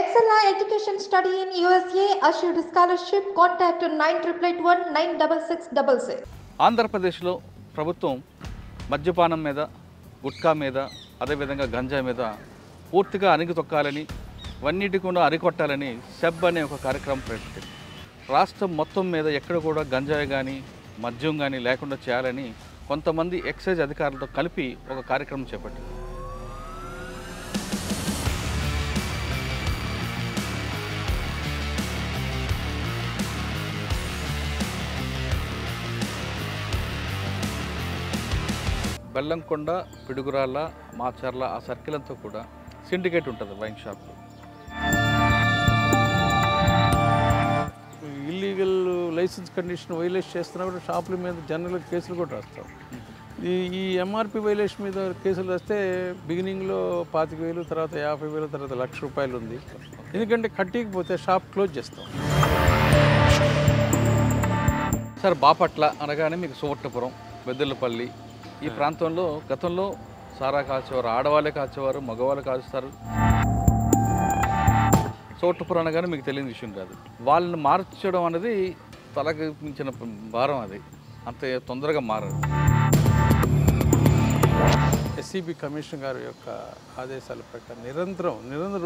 Excella Education Study in USA assured scholarship. Contact 9881 96666. ఆంధ్రప్రదేశ్లో ప్రభుత్వం మద్యపానం మీద, గుట్కా మీద, అదేవిధంగా గంజాయి మీద పూర్తిగా అణిగితొక్కాలని, వన్నిటి కూడా అరికొట్టాలని సెబ్ అనే ఒక కార్యక్రమం ప్రకటించింది. రాష్ట్రం మొత్తం మీద ఎక్కడ కూడా గంజాయి కానీ మద్యం కానీ లేకుండా చేయాలని కొంతమంది ఎక్సైజ్ అధికారులతో కలిపి ఒక కార్యక్రమం చేపట్టింది. బెల్లంకొండ, పిడుగురాళ్ళ, మాచర్ల ఆ సర్కిల్ అంతా కూడా సిండికేట్ ఉంటుంది వైన్ షాప్లో. ఇల్లీగల్ లైసెన్స్ కండిషన్ వైలేషన్ చేస్తున్నప్పుడు షాపుల మీద జనరల్గా కేసులు కూడా రాస్తాం. ఈ ఎంఆర్పి వైలేషన్ మీద కేసులు వస్తే బిగినింగ్లో 25,000, తర్వాత 50,000, తర్వాత ₹1,00,000 ఉంది. ఎందుకంటే కట్టకపోతే షాప్ క్లోజ్ చేస్తాం. సార్, బాపట్ల అనగానే మీకు సువర్ణపురం, బెద్దెలపల్లి ఈ ప్రాంతంలో గతంలో సారా కాల్చేవారు, ఆడవాళ్ళే కాల్చేవారు, మగవాళ్ళు కాల్స్తారు. సువర్ణపురం అనగానే మీకు తెలియని విషయం కాదు. వాళ్ళని మార్చడం అనేది తలకు మించిన భారం, అది అంత తొందరగా మారదు. ఎస్సీబీ కమిషనర్ గారి యొక్క ఆదేశాల ప్రకారం నిరంతరం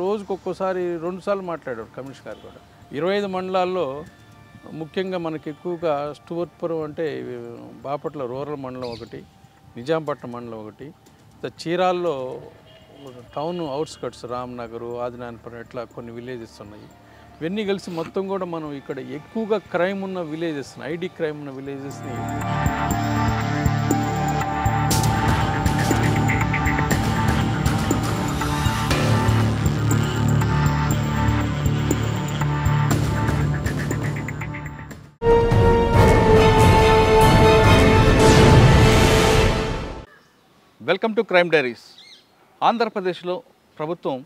రోజుకు ఒక్కోసారి 2 సార్లు మాట్లాడారు కమిషనర్ గారు కూడా. 25 మండలాల్లో ముఖ్యంగా మనకి ఎక్కువగా స్టువర్ట్పురం అంటే బాపట్ల రూరల్ మండలం ఒకటి, నిజాంపట్నం మండలం ఒకటి, చీరాల్లో టౌన్ అవుట్స్కట్స్ రామ్నగరు, ఆదినాయనపురం ఇట్లా కొన్ని విలేజెస్ ఉన్నాయి. ఇవన్నీ కలిసి మొత్తం కూడా మనం ఇక్కడ ఎక్కువగా క్రైమ్ ఉన్న విలేజెస్, ఐడి క్రైమ్ ఉన్న విలేజెస్ని వెల్కమ్ టు క్రైమ్ డైరీస్. ఆంధ్రప్రదేశ్లో ప్రభుత్వం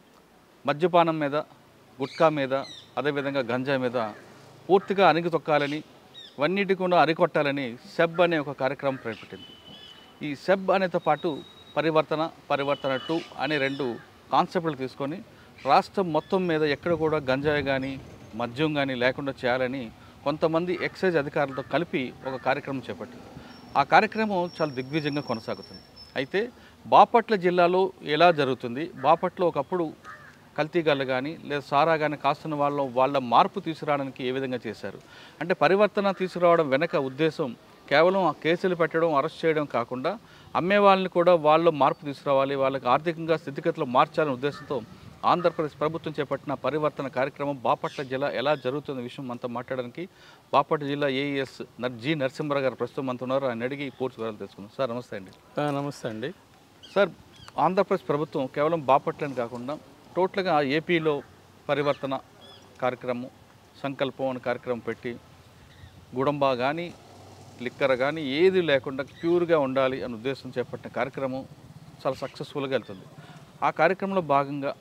మద్యపానం మీద, గుట్కా మీద, అదేవిధంగా గంజాయి మీద పూర్తిగా అణిగితొక్కాలని, వన్నిటి కూడా అరికొట్టాలని సెబ్ అనే ఒక కార్యక్రమం ప్రకటించింది. ఈ సెబ్ అనేతో పాటు పరివర్తన 2 అనే 2 కాన్సెప్ట్లు తీసుకొని రాష్ట్రం మొత్తం మీద ఎక్కడ కూడా గంజాయి కానీ మద్యం కానీ లేకుండా చేయాలని కొంతమంది ఎక్సైజ్ అధికారులతో కలిపి ఒక కార్యక్రమం చేపట్టింది. ఆ కార్యక్రమం చాలా దిగ్విజయంగా కొనసాగుతుంది. అయితే బాపట్ల జిల్లాలో ఎలా జరుగుతుంది, బాపట్ల ఒకప్పుడు కల్తీగాళ్ళు కానీ లేదా సారా కానీ కాస్తున్న వాళ్ళ మార్పు తీసుకురావడానికి ఏ విధంగా చేశారు అంటే, పరివర్తన తీసుకురావడం వెనక ఉద్దేశం కేవలం ఆ కేసులు పెట్టడం, అరెస్ట్ చేయడం కాకుండా అమ్మే వాళ్ళని కూడా వాళ్ళు మార్పు తీసుకురావాలి, వాళ్ళకి ఆర్థికంగా స్థితిగతులు మార్చాలనే ఉద్దేశంతో ఆంధ్రప్రదేశ్ ప్రభుత్వం చేపట్టిన పరివర్తన కార్యక్రమం బాపట్ల జిల్లా ఎలా జరుగుతున్న విషయం అంతా మాట్లాడడానికి బాపట్ల జిల్లా ఏఈఎస్ జి నరసింహరావు గారు ప్రస్తుతం అంత ఉన్నారు. ఆయన అడిగి పూర్తి వివరాలు తెలుసుకున్నాం. సార్ నమస్తే అండి. నమస్తే అండి. సార్, ఆంధ్రప్రదేశ్ ప్రభుత్వం కేవలం బాపట్లని కాకుండా టోటల్గా ఏపీలో పరివర్తన కార్యక్రమం, సంకల్పం అనే కార్యక్రమం పెట్టి గుడంబా కానీ లిక్కర్ కానీ ఏది లేకుండా ప్యూర్గా ఉండాలి అనే ఉద్దేశం చేపట్టిన కార్యక్రమం చాలా సక్సెస్ఫుల్గా వెళ్తుంది. ఆ కార్యక్రమంలో భాగంగా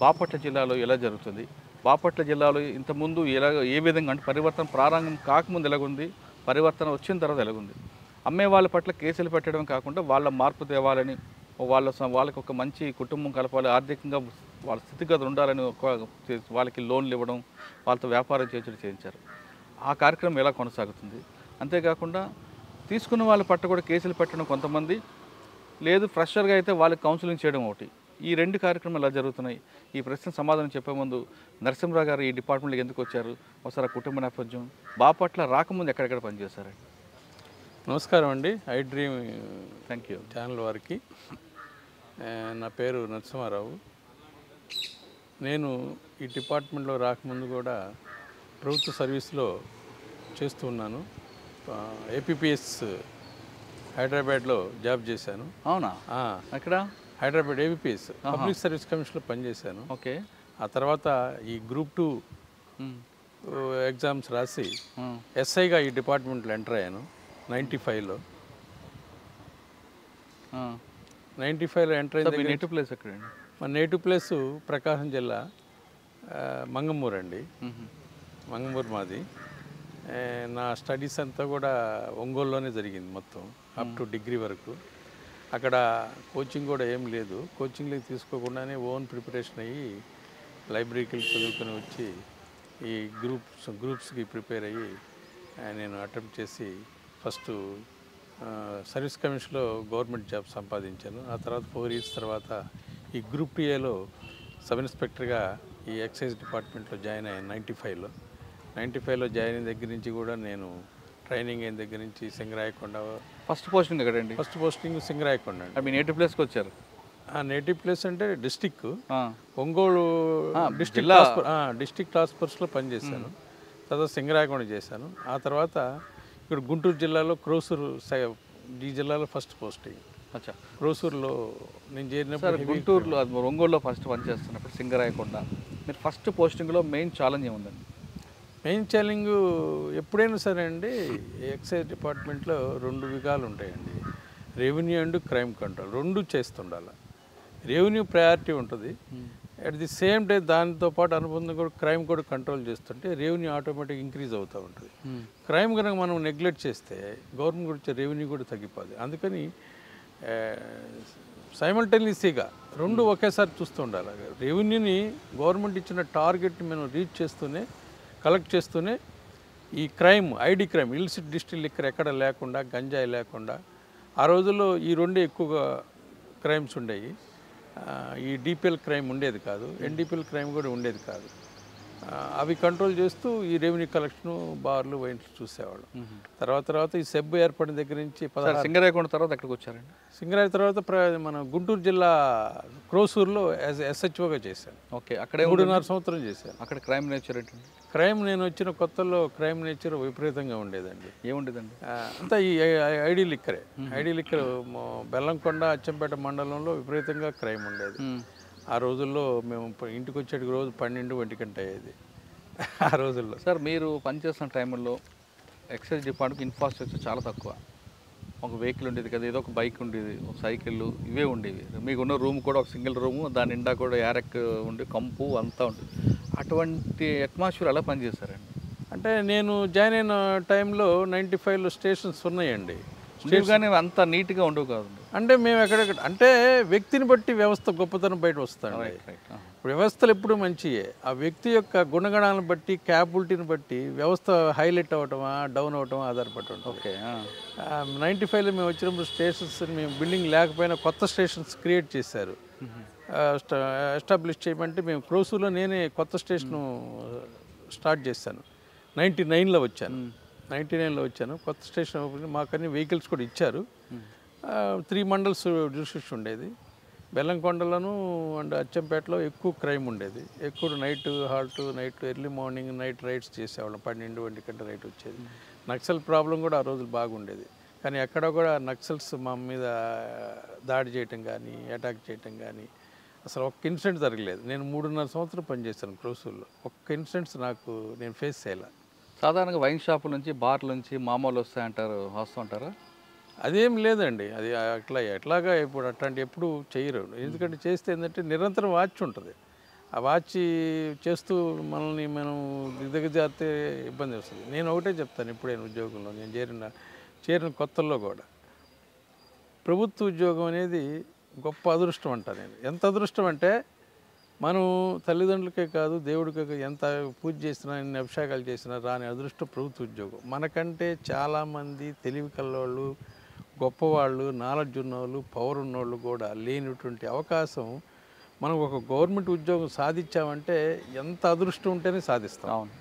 బాపట్ల జిల్లాలో ఎలా జరుగుతుంది, బాపట్ల జిల్లాలో ఇంతకుముందు ఏ విధంగా అంటే పరివర్తన ప్రారంభం కాకముందు ఎలాగుంది, పరివర్తన వచ్చిన తర్వాత ఎలాగుంది, అమ్మే వాళ్ళ పట్ల కేసులు పెట్టడం కాకుండా వాళ్ళ మార్పు తేవాలని, వాళ్ళకి ఒక మంచి కుటుంబం కలపాలి, ఆర్థికంగా వాళ్ళ స్థితిగతులు ఉండాలని వాళ్ళకి లోన్లు ఇవ్వడం, వాళ్ళతో వ్యాపారం చేయించారు. ఆ కార్యక్రమం ఎలా కొనసాగుతుంది, అంతేకాకుండా తీసుకున్న వాళ్ళ పట్ల కూడా కేసులు పెట్టడం కొంతమంది, లేదు ఫ్రెషర్గా అయితే వాళ్ళకి కౌన్సిలింగ్ చేయడం ఒకటి. ఈ 2 కార్యక్రమాలు ఎలా జరుగుతున్నాయి? ఈ ప్రశ్న సమాధానం చెప్పే ముందు నరసింహరావు గారు ఈ డిపార్ట్మెంట్కి ఎందుకు వచ్చారు, ఒకసారి కుటుంబ నేపథ్యం, బాపట్ల రాకముందు ఎక్కడెక్కడ పనిచేశారండి? నమస్కారం అండి. I dream thank you channel వారికి. నా పేరు నరసింహారావు. నేను ఈ డిపార్ట్మెంట్లో రాకముందు కూడా ప్రభుత్వ సర్వీస్లో చేస్తూ ఉన్నాను. ఏపీపీఎస్ హైదరాబాద్లో జాబ్ చేశాను. అవునా? అక్కడ హైదరాబాద్ ఏపీఎస్ పబ్లిక్ సర్వీస్ కమిషన్లో పనిచేశాను. ఓకే. ఆ తర్వాత ఈ గ్రూప్ 2 ఎగ్జామ్స్ రాసి ఎస్ఐగా ఈ డిపార్ట్మెంట్లో ఎంటర్ అయ్యాను 95లో. 95లో ఎంటర్ అయింది. నేటివ్ ప్లేస్ ఎక్కడండి? మా నేటివ్ ప్లేస్ ప్రకాశం జిల్లా మంగమూరు అండి. మంగమూరు మాది. నా స్టడీస్ అంతా కూడా ఒంగోలులోనే జరిగింది మొత్తం అప్ టు డిగ్రీ వరకు. అక్కడ కోచింగ్ కూడా ఏం లేదు. కోచింగ్లకి తీసుకోకుండానే ఓన్ ప్రిపరేషన్ అయ్యి లైబ్రరీకి వెళ్ళి చదువుకొని వచ్చి ఈ గ్రూప్స్కి ప్రిపేర్ అయ్యి నేను అటెంప్ట్ చేసి ఫస్ట్ సర్వీస్ కమిషన్లో గవర్నమెంట్ జాబ్ సంపాదించాను. ఆ తర్వాత 4 years తర్వాత ఈ గ్రూప్ టీఏలో సబ్ ఇన్స్పెక్టర్గా ఈ ఎక్సైజ్ డిపార్ట్మెంట్లో జాయిన్ అయ్యాను 95లో జాయిన్ అయిన దగ్గర నుంచి కూడా నేను ట్రైనింగ్ అయిన దగ్గర నుంచి సింగరాయకొండ. ఫస్ట్ పోస్టింగ్ ఎక్కడండి? ఫస్ట్ పోస్టింగ్ సింగరాయకొండ అండి. మీ నేటివ్ ప్లేస్కి వచ్చారు? నేటివ్ ప్లేస్ అంటే డిస్టిక్ ఒంగోలు డిస్టిక్ టాస్క్ ఫోర్స్లో పనిచేశాను. తర్వాత సింగరాయకొండ చేశాను. ఆ తర్వాత ఇక్కడ గుంటూరు జిల్లాలో క్రోసూరు, ఈ జిల్లాలో ఫస్ట్ పోస్టింగ్. అచ్చా. క్రోసూరులో నేను చేరినప్పుడు గుంటూరులో ఒంగోలులో ఫస్ట్ పనిచేస్తున్నప్పుడు సింగరాయకొండ మీరు ఫస్ట్ పోస్టింగ్లో మెయిన్ ఛాలెంజ్ ఏముందండి? మెయిన్ ఛాలెంజ్ ఎప్పుడైనా సరే అండి, ఎక్సైజ్ డిపార్ట్మెంట్లో 2 విధాలు ఉంటాయండి. రెవెన్యూ అండ్ క్రైమ్ కంట్రోల్ 2 చేస్తుండాలి. రెవెన్యూ ప్రయారిటీ ఉంటుంది, అట్ ది సేమ్ టైం దానితో పాటు అనుబంధం కూడా క్రైమ్ కూడా కంట్రోల్ చేస్తుంటే రెవెన్యూ ఆటోమేటిక్ ఇంక్రీజ్ అవుతూ ఉంటుంది. క్రైమ్ కనుక మనం నెగ్లెక్ట్ చేస్తే గవర్నమెంట్ కూడా వచ్చే రెవెన్యూ కూడా తగ్గిపోతుంది. అందుకని సైమల్టేనియస్గా 2 ఒకేసారి చూస్తూ ఉండాలి. రెవెన్యూని గవర్నమెంట్ ఇచ్చిన టార్గెట్ని మనం రీచ్ చేస్తూనే, కలెక్ట్ చేస్తూనే ఈ crime, ID crime, illicit distil liquor ఎక్కడ లేకుండా, గంజాయి లేకుండా, ఆ రోజుల్లో ఈ 2 ఎక్కువగా క్రైమ్స్ ఉండేవి. ఈ డిపిఎల్ క్రైమ్ ఉండేది కాదు, ఎన్డిపిఎల్ క్రైమ్ కూడా ఉండేది కాదు. అవి కంట్రోల్ చేస్తూ ఈ రెవెన్యూ కలెక్షన్, బార్లు, వైన్స్ చూసేవాళ్ళు. తర్వాత ఈ సెబ్ ఏర్పడిన దగ్గర నుంచి సింగరాయకొండ తర్వాత ఎక్కడికి వచ్చారండి? సింగరాయ తర్వాత మన గుంటూరు జిల్లా క్రోసూరులో ఎస్హెచ్ఓగా చేశాను. ఓకే. అక్కడే 3.5 సంవత్సరం చేశాను. అక్కడ క్రైమ్ నేచర్ ఏంటండి? క్రైమ్ నేను వచ్చిన కొత్తలో క్రైమ్ నేచర్ విపరీతంగా ఉండేదండి. ఏముండేదండి? అంతా ఈ ఐడి లిక్కరే. ఐడి లిక్కర్ బెల్లంకొండ, అచ్చంపేట మండలంలో విపరీతంగా క్రైమ్ ఉండేది. ఆ రోజుల్లో మేము ఇంటికి వచ్చేటికి రోజు 12, 1 గంట అయ్యేది ఆ రోజుల్లో. సార్, మీరు పనిచేస్తున్న టైంలో ఎక్సైజ్ డిపార్ట్మెంట్ ఇన్ఫ్రాస్ట్రక్చర్ చాలా తక్కువ. ఒక వెహికల్ ఉండేది కదా, ఏదో ఒక బైక్ ఉండేది, ఒక సైకిల్, ఇవే ఉండేవి. మీకున్న రూమ్ కూడా ఒక సింగిల్ రూము, దాని నిండా కూడా యారెక్ ఉండి, కంపు అంతా ఉంటుంది. అటువంటి అట్మాస్ఫియర్ ఎలా పనిచేశారండి? అంటే నేను జాయిన్ అయిన టైంలో 95లో స్టేషన్స్ ఉన్నాయండి. కానీ అంత నీట్గా ఉండవు కాదు. అంటే మేము ఎక్కడెక్కడ అంటే వ్యక్తిని బట్టి వ్యవస్థ గొప్పతనం బయట వస్తాను. ఇప్పుడు వ్యవస్థలు ఎప్పుడు మంచియే, ఆ వ్యక్తి యొక్క గుణగణాలను బట్టి, క్యాపబిలిటీని బట్టి వ్యవస్థ హైలైట్ అవ్వటమా, డౌన్ అవ్వటమా ఆధారపడి ఉంటుంది. ఓకే. 95లో మేము వచ్చినప్పుడు స్టేషన్స్, మేము బిల్డింగ్ లేకపోయినా కొత్త స్టేషన్స్ క్రియేట్ చేశారు. ఎస్టాబ్లిష్ చేయమంటే మేము క్రోసూరులో నేనే కొత్త స్టేషను స్టార్ట్ చేశాను. 99లో వచ్చాను. కొత్త స్టేషన్ ఓపెన్, మాకన్నీ వెహికల్స్ కూడా ఇచ్చారు. 3 మండల్స్ జ్యూరిడిక్షన్ ఉండేది. బెల్లంకొండలను అండ్ అచ్చంపేటలో ఎక్కువ క్రైమ్ ఉండేది. ఎక్కువ night halt, night early morning night rides చేసేవాళ్ళం. 12, 1 గంట రైట్ వచ్చేది. నక్సల్ ప్రాబ్లం కూడా ఆ రోజులు బాగుండేది. కానీ ఎక్కడ కూడా నక్సల్స్ మా మీద దాడి చేయటం కానీ, అటాక్ చేయటం కానీ అసలు ఒక్క ఇన్సిడెంట్ జరగలేదు. నేను 3.5 సంవత్సరం పనిచేశాను క్రోసూరులో. ఒక్క ఇన్సిడెంట్స్ నేను ఫేస్ చేయాలి. సాధారణంగా వైన్ షాపుల నుంచి, బార్ల నుంచి మామూలు వస్తాయంటారు, వస్తుంటారా? అదేం లేదండి. అది ఎట్లాగా ఇప్పుడు అట్లాంటి ఎప్పుడు చేయరు. ఎందుకంటే చేస్తే ఏంటంటే నిరంతరం వాచ్ ఉంటుంది. ఆ వాచ్ చేస్తూ మనల్ని మనం దిగజారితే ఇబ్బంది వస్తుంది. నేను ఒకటే చెప్తాను, ఇప్పుడైనా ఉద్యోగంలో నేను చేరిన కొత్తల్లో కూడా ప్రభుత్వ ఉద్యోగం అనేది గొప్ప అదృష్టం అంట. నేను ఎంత అదృష్టం అంటే, మనం తల్లిదండ్రులకే కాదు, దేవుడికే కాదు, ఎంత పూజ చేసినా, ఎన్ని అభిషేకాలు చేసినా రాని అదృష్టం ప్రభుత్వ ఉద్యోగం. మనకంటే చాలామంది తెలివి కల్లోళ్ళు, గొప్పవాళ్ళు, నాలెడ్జ్ ఉన్నవాళ్ళు, పవర్ ఉన్నవాళ్ళు కూడా లేనిటువంటి అవకాశం మనం ఒక గవర్నమెంట్ ఉద్యోగం సాధించామంటే ఎంత అదృష్టం ఉంటేనే సాధిస్తాం. అవును.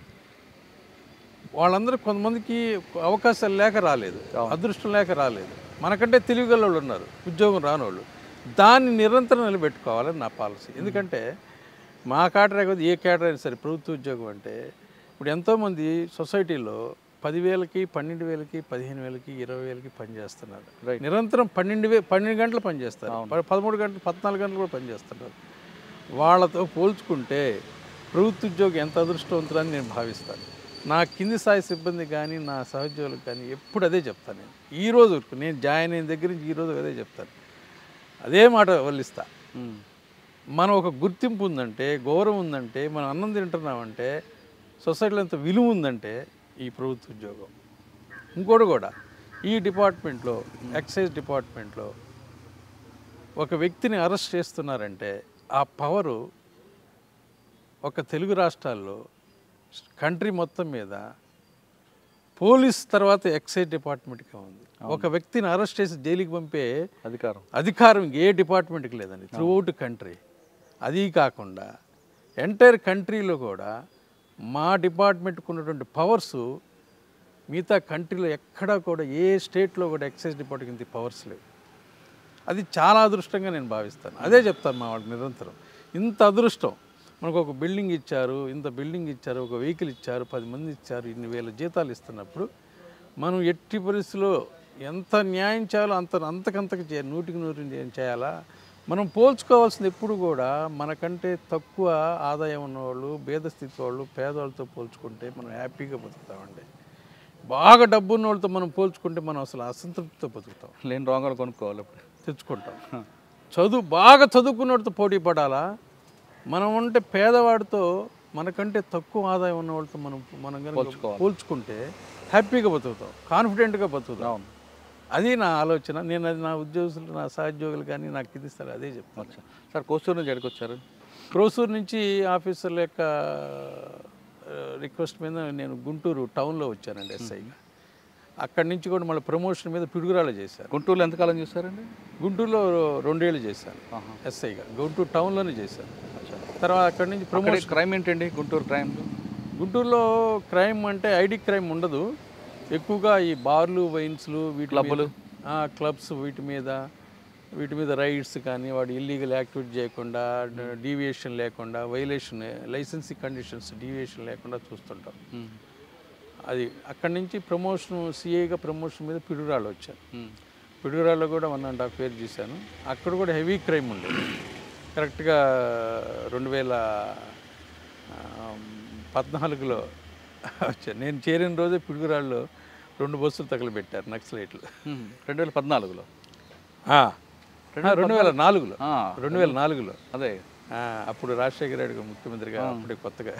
వాళ్ళందరూ కొంతమందికి అవకాశాలు లేక రాలేదు, అదృష్టం లేక రాలేదు. మనకంటే తెలివిగలవాళ్ళు ఉన్నారు, ఉద్యోగం రానోళ్ళు. దాన్ని నిరంతరం నిలబెట్టుకోవాలని నా పాలసీ. ఎందుకంటే మా కేటరే కాదు, ఏ కేటరే అయినా సరే ప్రభుత్వ ఉద్యోగం అంటే, ఇప్పుడు ఎంతోమంది సొసైటీలో 10,000కి, 12,000కి, 15,000కి, 20,000కి పనిచేస్తున్నారు. నిరంతరం 12 గంటలు పనిచేస్తారు, 13 గంటలు, 14 గంటలు కూడా పనిచేస్తున్నారు. వాళ్ళతో పోల్చుకుంటే ప్రభుత్వ ఉద్యోగం ఎంత అదృష్టవంతులని నేను భావిస్తాను. నా కింది స్థాయి సిబ్బంది కానీ, నా సహోద్యోగులకు కానీ ఎప్పుడు అదే చెప్తాను. నేను ఈరోజు నేను జాయిన్ అయిన దగ్గర నుంచి ఈరోజు అదే చెప్తాను, అదే మాట వల్లిస్తా. మనం ఒక గుర్తింపు ఉందంటే, గౌరవం ఉందంటే, మనం అన్నం తింటున్నామంటే, సొసైటీలో ఎంత విలువ ఉందంటే ఈ ప్రభుత్వ ఉద్యోగం. ఇంకోటి కూడా, ఈ డిపార్ట్మెంట్లో, ఎక్సైజ్ డిపార్ట్మెంట్లో ఒక వ్యక్తిని అరెస్ట్ చేస్తున్నారంటే ఆ పవరు ఒక తెలుగు రాష్ట్రాల్లో కంట్రీ మొత్తం మీద పోలీస్ తర్వాత ఎక్సైజ్ డిపార్ట్మెంట్గా ఉంది. ఒక వ్యక్తిని అరెస్ట్ చేసి జైలుకి పంపే అధికారం ఏ డిపార్ట్మెంట్కి లేదండి త్రూఅవుట్ కంట్రీ. అది కాకుండా ఎంటైర్ కంట్రీలో కూడా మా డిపార్ట్మెంట్కి ఉన్నటువంటి పవర్స్ మిగతా కంట్రీలో ఎక్కడా కూడా ఏ స్టేట్లో కూడా ఎక్సైజ్ డిపార్ట్మెంట్కి పవర్స్ లేవు. అది చాలా అదృష్టంగా నేను భావిస్తాను. అదే చెప్తాను మా వాళ్ళకి నిరంతరం. ఇంత అదృష్టం మనకు ఒక బిల్డింగ్ ఇచ్చారు, ఇంత బిల్డింగ్ ఇచ్చారు, ఒక వెహికల్ ఇచ్చారు, 10 మంది ఇచ్చారు, ఇన్ని వేల జీతాలు ఇస్తున్నప్పుడు మనం ఎట్టి పరిస్థితిలో ఎంత న్యాయం చేయాలో అంతకంతకు 100కి 100 చేయాలా. మనం పోల్చుకోవాల్సింది ఎప్పుడు కూడా మనకంటే తక్కువ ఆదాయం ఉన్నవాళ్ళు, భేద స్థితి వాళ్ళు, పేదవాళ్ళతో పోల్చుకుంటే మనం హ్యాపీగా బతుకుతామండి. బాగా డబ్బు ఉన్న వాళ్ళతో మనం పోల్చుకుంటే మనం అసలు అసంతృప్తితో బతుకుతాం. లేని రోగాలు కొనుక్కోవాలి, తెచ్చుకుంటాం. బాగా చదువుకున్నవాడితో పోటీ పడాలా, మనం అంటే పేదవాడితో మనకంటే తక్కువ ఆదాయం ఉన్న వాళ్ళతో మనం పోల్చుకుంటే హ్యాపీగా బతుకుతాం, కాన్ఫిడెంట్గా బతుకుతాం. అది నా ఆలోచన. నేను అది నా ఉద్యోగులు, నా సహోద్యోగులు కానీ నాకు ఇది సార్ అదే చెప్తాను. సార్ కోసూరు నుంచి ఎక్కడికి వచ్చారు? కోసూరు నుంచి ఆఫీసర్ల యొక్క రిక్వెస్ట్ మీద నేను గుంటూరు టౌన్లో వచ్చానండి ఎస్ఐగా. అక్కడి నుంచి కూడా మళ్ళీ ప్రమోషన్ మీద పిడుగురాళ్ళు చేశారు. గుంటూరులో ఎంతకాలం చేశారండి? గుంటూరులో 2 ఏళ్ళు చేశాను ఎస్ఐగా. గుంటూరు టౌన్లోనే చేశాను. తర్వాత అక్కడి నుంచి ప్రమోషన్. క్రైమ్ ఏంటండి గుంటూరు క్రైమ్లో? గుంటూరులో క్రైమ్ అంటే ఐడి క్రైమ్ ఉండదు ఎక్కువగా. ఈ బార్లు, వైన్స్లు, క్లబ్స్ వీటి మీద రైడ్స్ కానీ, వాడు ఇల్లీగల్ యాక్టివిటీ చేయకుండా, డీవియేషన్ లేకుండా, వైలేషన్ లైసెన్సీ కండిషన్స్ డీవియేషన్ లేకుండా చూస్తుంటాం. అది అక్కడి నుంచి ప్రమోషన్ సిఐగా ప్రమోషన్ మీద పిడుగురాళ్ళు వచ్చాను. పిడుగురాళ్ళు కూడా 1.5 years చేశాను. అక్కడ కూడా హెవీ క్రైమ్ ఉండేది. కరెక్ట్గా 2014లో వచ్చాను. నేను చేరిన రోజే పిడుగురాళ్ళు 2 బస్సులు తగలబెట్టారు నక్సలైట్లు. 2014లో? 2004లో. అదే అప్పుడు రాజశేఖర రెడ్డి ముఖ్యమంత్రిగా అప్పుడే కొత్తగా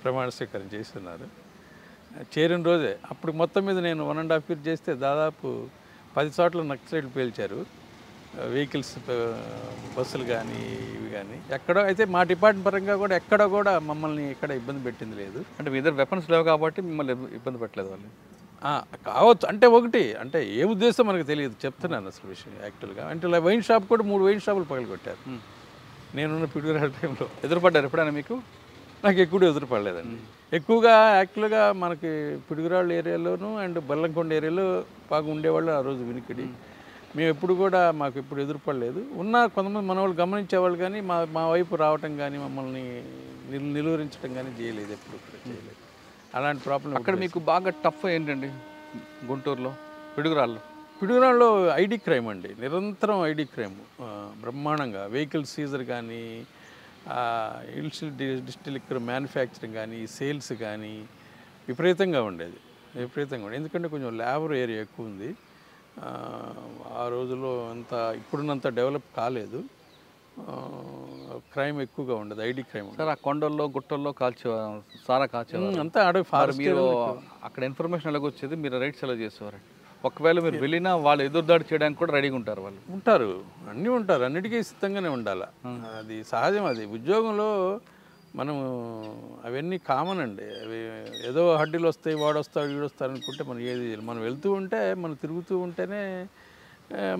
ప్రమాణ స్వీకారం చేస్తున్నారు. చేరిన రోజే అప్పుడు మొత్తం మీద నేను 1.5 years చేస్తే దాదాపు 10 చోట్ల నక్సలైట్లు పేల్చారు. వెహికల్స్, బస్సులు కానీ ఇవి కానీ. ఎక్కడో అయితే మా డిపార్ట్మెంట్ పరంగా కూడా ఎక్కడ కూడా మమ్మల్ని ఎక్కడ ఇబ్బంది పెట్టింది లేదు. అంటే మీ దగ్గర వెపన్స్ లేవు కాబట్టి మిమ్మల్ని ఇబ్బంది పెట్టలేదు వాళ్ళు? కావచ్చు. అంటే ఒకటి అంటే ఏ ఉద్దేశం మనకు తెలియదు, చెప్తున్నాను అసలు విషయం యాక్చువల్గా. అంటే వైన్ షాప్ కూడా 3 వైన్ షాపులు పగలగొట్టారు నేనున్న పిడుగురాళ్ళ టైంలో. ఎదురుపడ్డారు ఎప్పుడైనా మీకు? నాకు ఎక్కువ ఎదురుపడలేదండి. ఎక్కువగా యాక్చువల్గా మనకి పిడుగురాళ్ళ ఏరియాలోను అండ్ బెల్లంకొండ ఏరియాలో బాగా ఉండేవాళ్ళు ఆ రోజు వినికిడి. మేము ఎప్పుడు కూడా మాకు ఎప్పుడు ఎదురుపడలేదు. ఉన్న కొంతమంది మన వాళ్ళు గమనించేవాళ్ళు కానీ మా వైపు రావటం కానీ, మమ్మల్ని నిలువరించడం కానీ చేయలేదు, ఎప్పుడు చేయలేదు. అలాంటి ప్రాబ్లం. అక్కడ మీకు బాగా టఫ్ ఏంటండి గుంటూరులో పిడుగురాళ్ళలో ఐడి క్రైమ్ అండి, నిరంతరం ఐడి క్రైమ్ బ్రహ్మాండంగా. వెహికల్ సీజర్ కానీ, డిస్టిల్ లిక్కర్ మ్యానుఫ్యాక్చరింగ్ కానీ, సేల్స్ కానీ విపరీతంగా ఉండేది. ఎందుకంటే కొంచెం లేబర్ ఏరియా ఎక్కువ ఉంది. ఆ రోజుల్లో ఇప్పుడున్నంత డెవలప్ కాలేదు. క్రైమ్ ఎక్కువగా ఉండదు, ఐడి క్రైమ్. సార్ ఆ కొండల్లో గుట్టల్లో సారా కాల్చేవారు అంతా అడవి ఫారెస్ట్. మీరు అక్కడ ఇన్ఫర్మేషన్ ఎలాగ వచ్చేది? మీరు రైట్స్ ఎలా చేసేవారు? ఒకవేళ మీరు వెళ్ళినా వాళ్ళు ఎదురుదాడి చేయడానికి కూడా రెడీగా ఉంటారు? వాళ్ళు అన్నీ ఉంటారు, అన్నిటికీ సిద్ధంగానే ఉండాలి. అది సహజం. అది ఉద్యోగంలో మనం అవన్నీ కామన్ అండి. అవి ఏదో హడ్డీలు వస్తాయి, వాడొస్తాడు వీడొస్తాడు అనుకుంటే మనం ఏది మనం వెళ్తూ ఉంటే, మనం తిరుగుతూ ఉంటేనే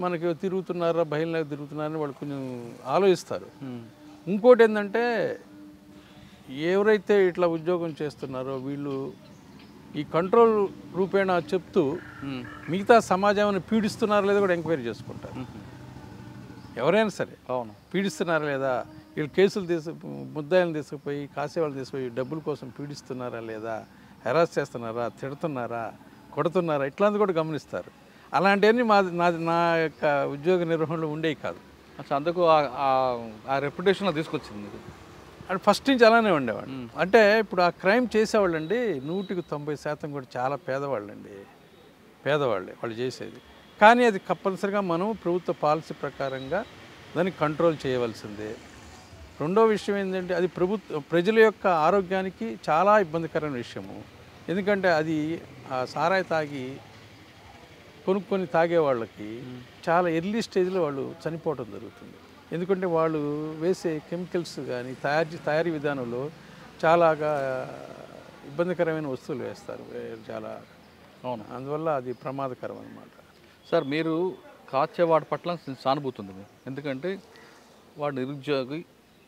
మనకి తిరుగుతున్నారా, బయలులాగా తిరుగుతున్నారని వాళ్ళు కొంచెం ఆలోచిస్తారు. ఇంకోటి ఏంటంటే, ఎవరైతే ఇట్లా ఉద్యోగం చేస్తున్నారో వీళ్ళు ఈ కంట్రోల్ రూపేణా చెప్తూ మిగతా సమాజాన్ని పీడిస్తున్నారా లేదా కూడా ఎంక్వైరీ చేసుకుంటారు. ఎవరైనా సరే పీడిస్తున్నారా లేదా, వీళ్ళు కేసులు ముద్దాయిలను తీసుకుపోయి, కాసేవాళ్ళని తీసుకుపోయి డబ్బుల కోసం పీడిస్తున్నారా లేదా, హెరాస్ చేస్తున్నారా, తిడుతున్నారా, కొడుతున్నారా, ఇట్లాంటి కూడా గమనిస్తారు. అలాంటివన్నీ నా యొక్క ఉద్యోగ నిర్వహణలో ఉండేవి కాదు. అసలు అందుకు ఆ రెప్యుటేషన్లో తీసుకొచ్చింది. అంటే ఫస్ట్ నుంచి అలానే ఉండేవాడు. అంటే ఇప్పుడు ఆ క్రైమ్ చేసేవాళ్ళండి 100% కూడా చాలా పేదవాళ్ళే వాళ్ళు చేసేది. కానీ అది కంపల్సరిగా మనం ప్రభుత్వ పాలసీ ప్రకారంగా దాన్ని కంట్రోల్ చేయవలసిందే. రెండో విషయం ఏంటంటే, అది ప్రజల యొక్క ఆరోగ్యానికి చాలా ఇబ్బందికరమైన విషయము. ఎందుకంటే అది ఆ సారాయి తాగి కొనుక్కొని తాగే వాళ్ళకి చాలా ఎర్లీ స్టేజ్లో వాళ్ళు చనిపోవడం జరుగుతుంది. ఎందుకంటే వాళ్ళు వేసే కెమికల్స్ కానీ తయారీ విధానంలో చాలాగా ఇబ్బందికరమైన వస్తువులు వేస్తారు చాలా. అవును. అందువల్ల అది ప్రమాదకరం అన్నమాట. సార్ మీరు కాచేవాడి పట్ల సానుభూతి ఉంది మీకు, ఎందుకంటే వాడు నిరుద్యోగి,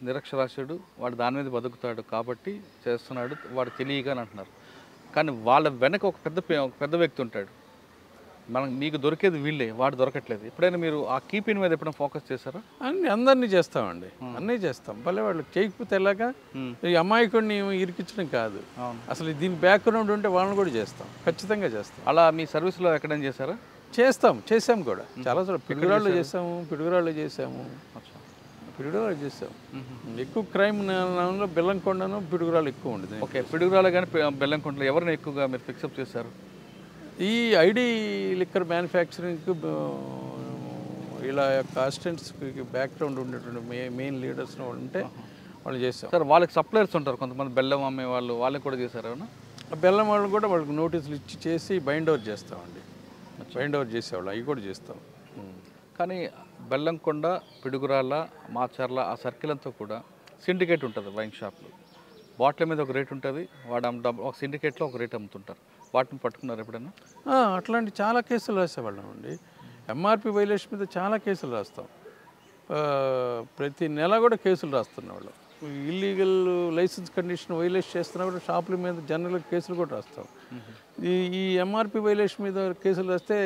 నిరక్షరాస్యుడు, వాడు దాని మీద బతుకుతాడు కాబట్టి చేస్తున్నాడు, వాడు తెలియగా అని అంటున్నారు. కానీ వాళ్ళ వెనక ఒక పెద్ద వ్యక్తి ఉంటాడు. మీకు దొరికేది వీళ్ళే, వాడు దొరకట్లేదు. ఎప్పుడైనా మీరు ఆ కీపింగ్ మీద ఎప్పుడైనా ఫోకస్ చేశారా? అందరినీ చేస్తామండి, అన్నీ చేస్తాం. భలే వాళ్ళు చేయకపోతే ఎలాగా? ఈ అమాయకుడిని ఇరికించడం కాదు, అసలు దీని బ్యాక్గ్రౌండ్ ఉంటే వాళ్ళని కూడా చేస్తాం, ఖచ్చితంగా చేస్తాం. అలా మీ సర్వీస్లో ఎక్కడైనా చేశారా? చేసాం కూడా చాలా చోట్ల. పిడుగురాళ్ళు చేసాము, పిడుగురాళ్ళు చేసాము. ఎక్కువ క్రైమ్ బెల్లంకొండను పిడుగురాళ్ళు ఎక్కువ ఉండేది. ఓకే, పిడుగురాళ్ళు కానీ బెల్లంకొండలో ఎవరిని ఎక్కువగా మీరు ఫిక్సప్ చేశారు? ఈ ఐడి లిక్కర్ మ్యానుఫ్యాక్చరింగ్కి ఇలా యొక్క అసిస్టెంట్స్కి బ్యాక్గ్రౌండ్ ఉండేటువంటి మెయిన్ లీడర్స్ వాళ్ళు ఉంటే వాళ్ళు చేస్తాం. సార్ వాళ్ళకి సప్లయర్స్ ఉంటారు కొంతమంది, బెల్లం అమ్మే వాళ్ళు, వాళ్ళకి కూడా చేశారు. బెల్లం వాళ్ళు కూడా వాళ్ళకి నోటీసులు ఇచ్చి చేసి బైండ్ ఓవర్ చేస్తామండి. బైండ్ ఓవర్ చేసేవాళ్ళు అవి కూడా చేస్తాం. కానీ బెల్లంకొండ, పిడుగురాళ్ళ, మాచర్ల ఆ సర్కిల్ అంతా కూడా సిండికేట్ ఉంటుంది. వైన్ షాప్లో బాటిల్ మీద ఒక రేట్ ఉంటుంది, ఒక సిండికేట్లో ఒక రేట్ అమ్ముతుంటారు. వాటిని పట్టుకున్నారు ఎప్పుడైనా? అట్లాంటి చాలా కేసులు రాసేవాళ్ళం అండి. ఎంఆర్పి వైలేషన్ మీద చాలా కేసులు రాస్తాం. ప్రతి నెల కూడా కేసులు రాస్తున్నవాళ్ళు. ఇల్లీగల్ లైసెన్స్ కండిషన్ వైలేషన్ చేస్తున్నా కూడా షాపుల మీద జనరల్ కేసులు కూడా రాస్తాం. ఈ ఎంఆర్పి వైలేషన్ మీద కేసులు రాస్తే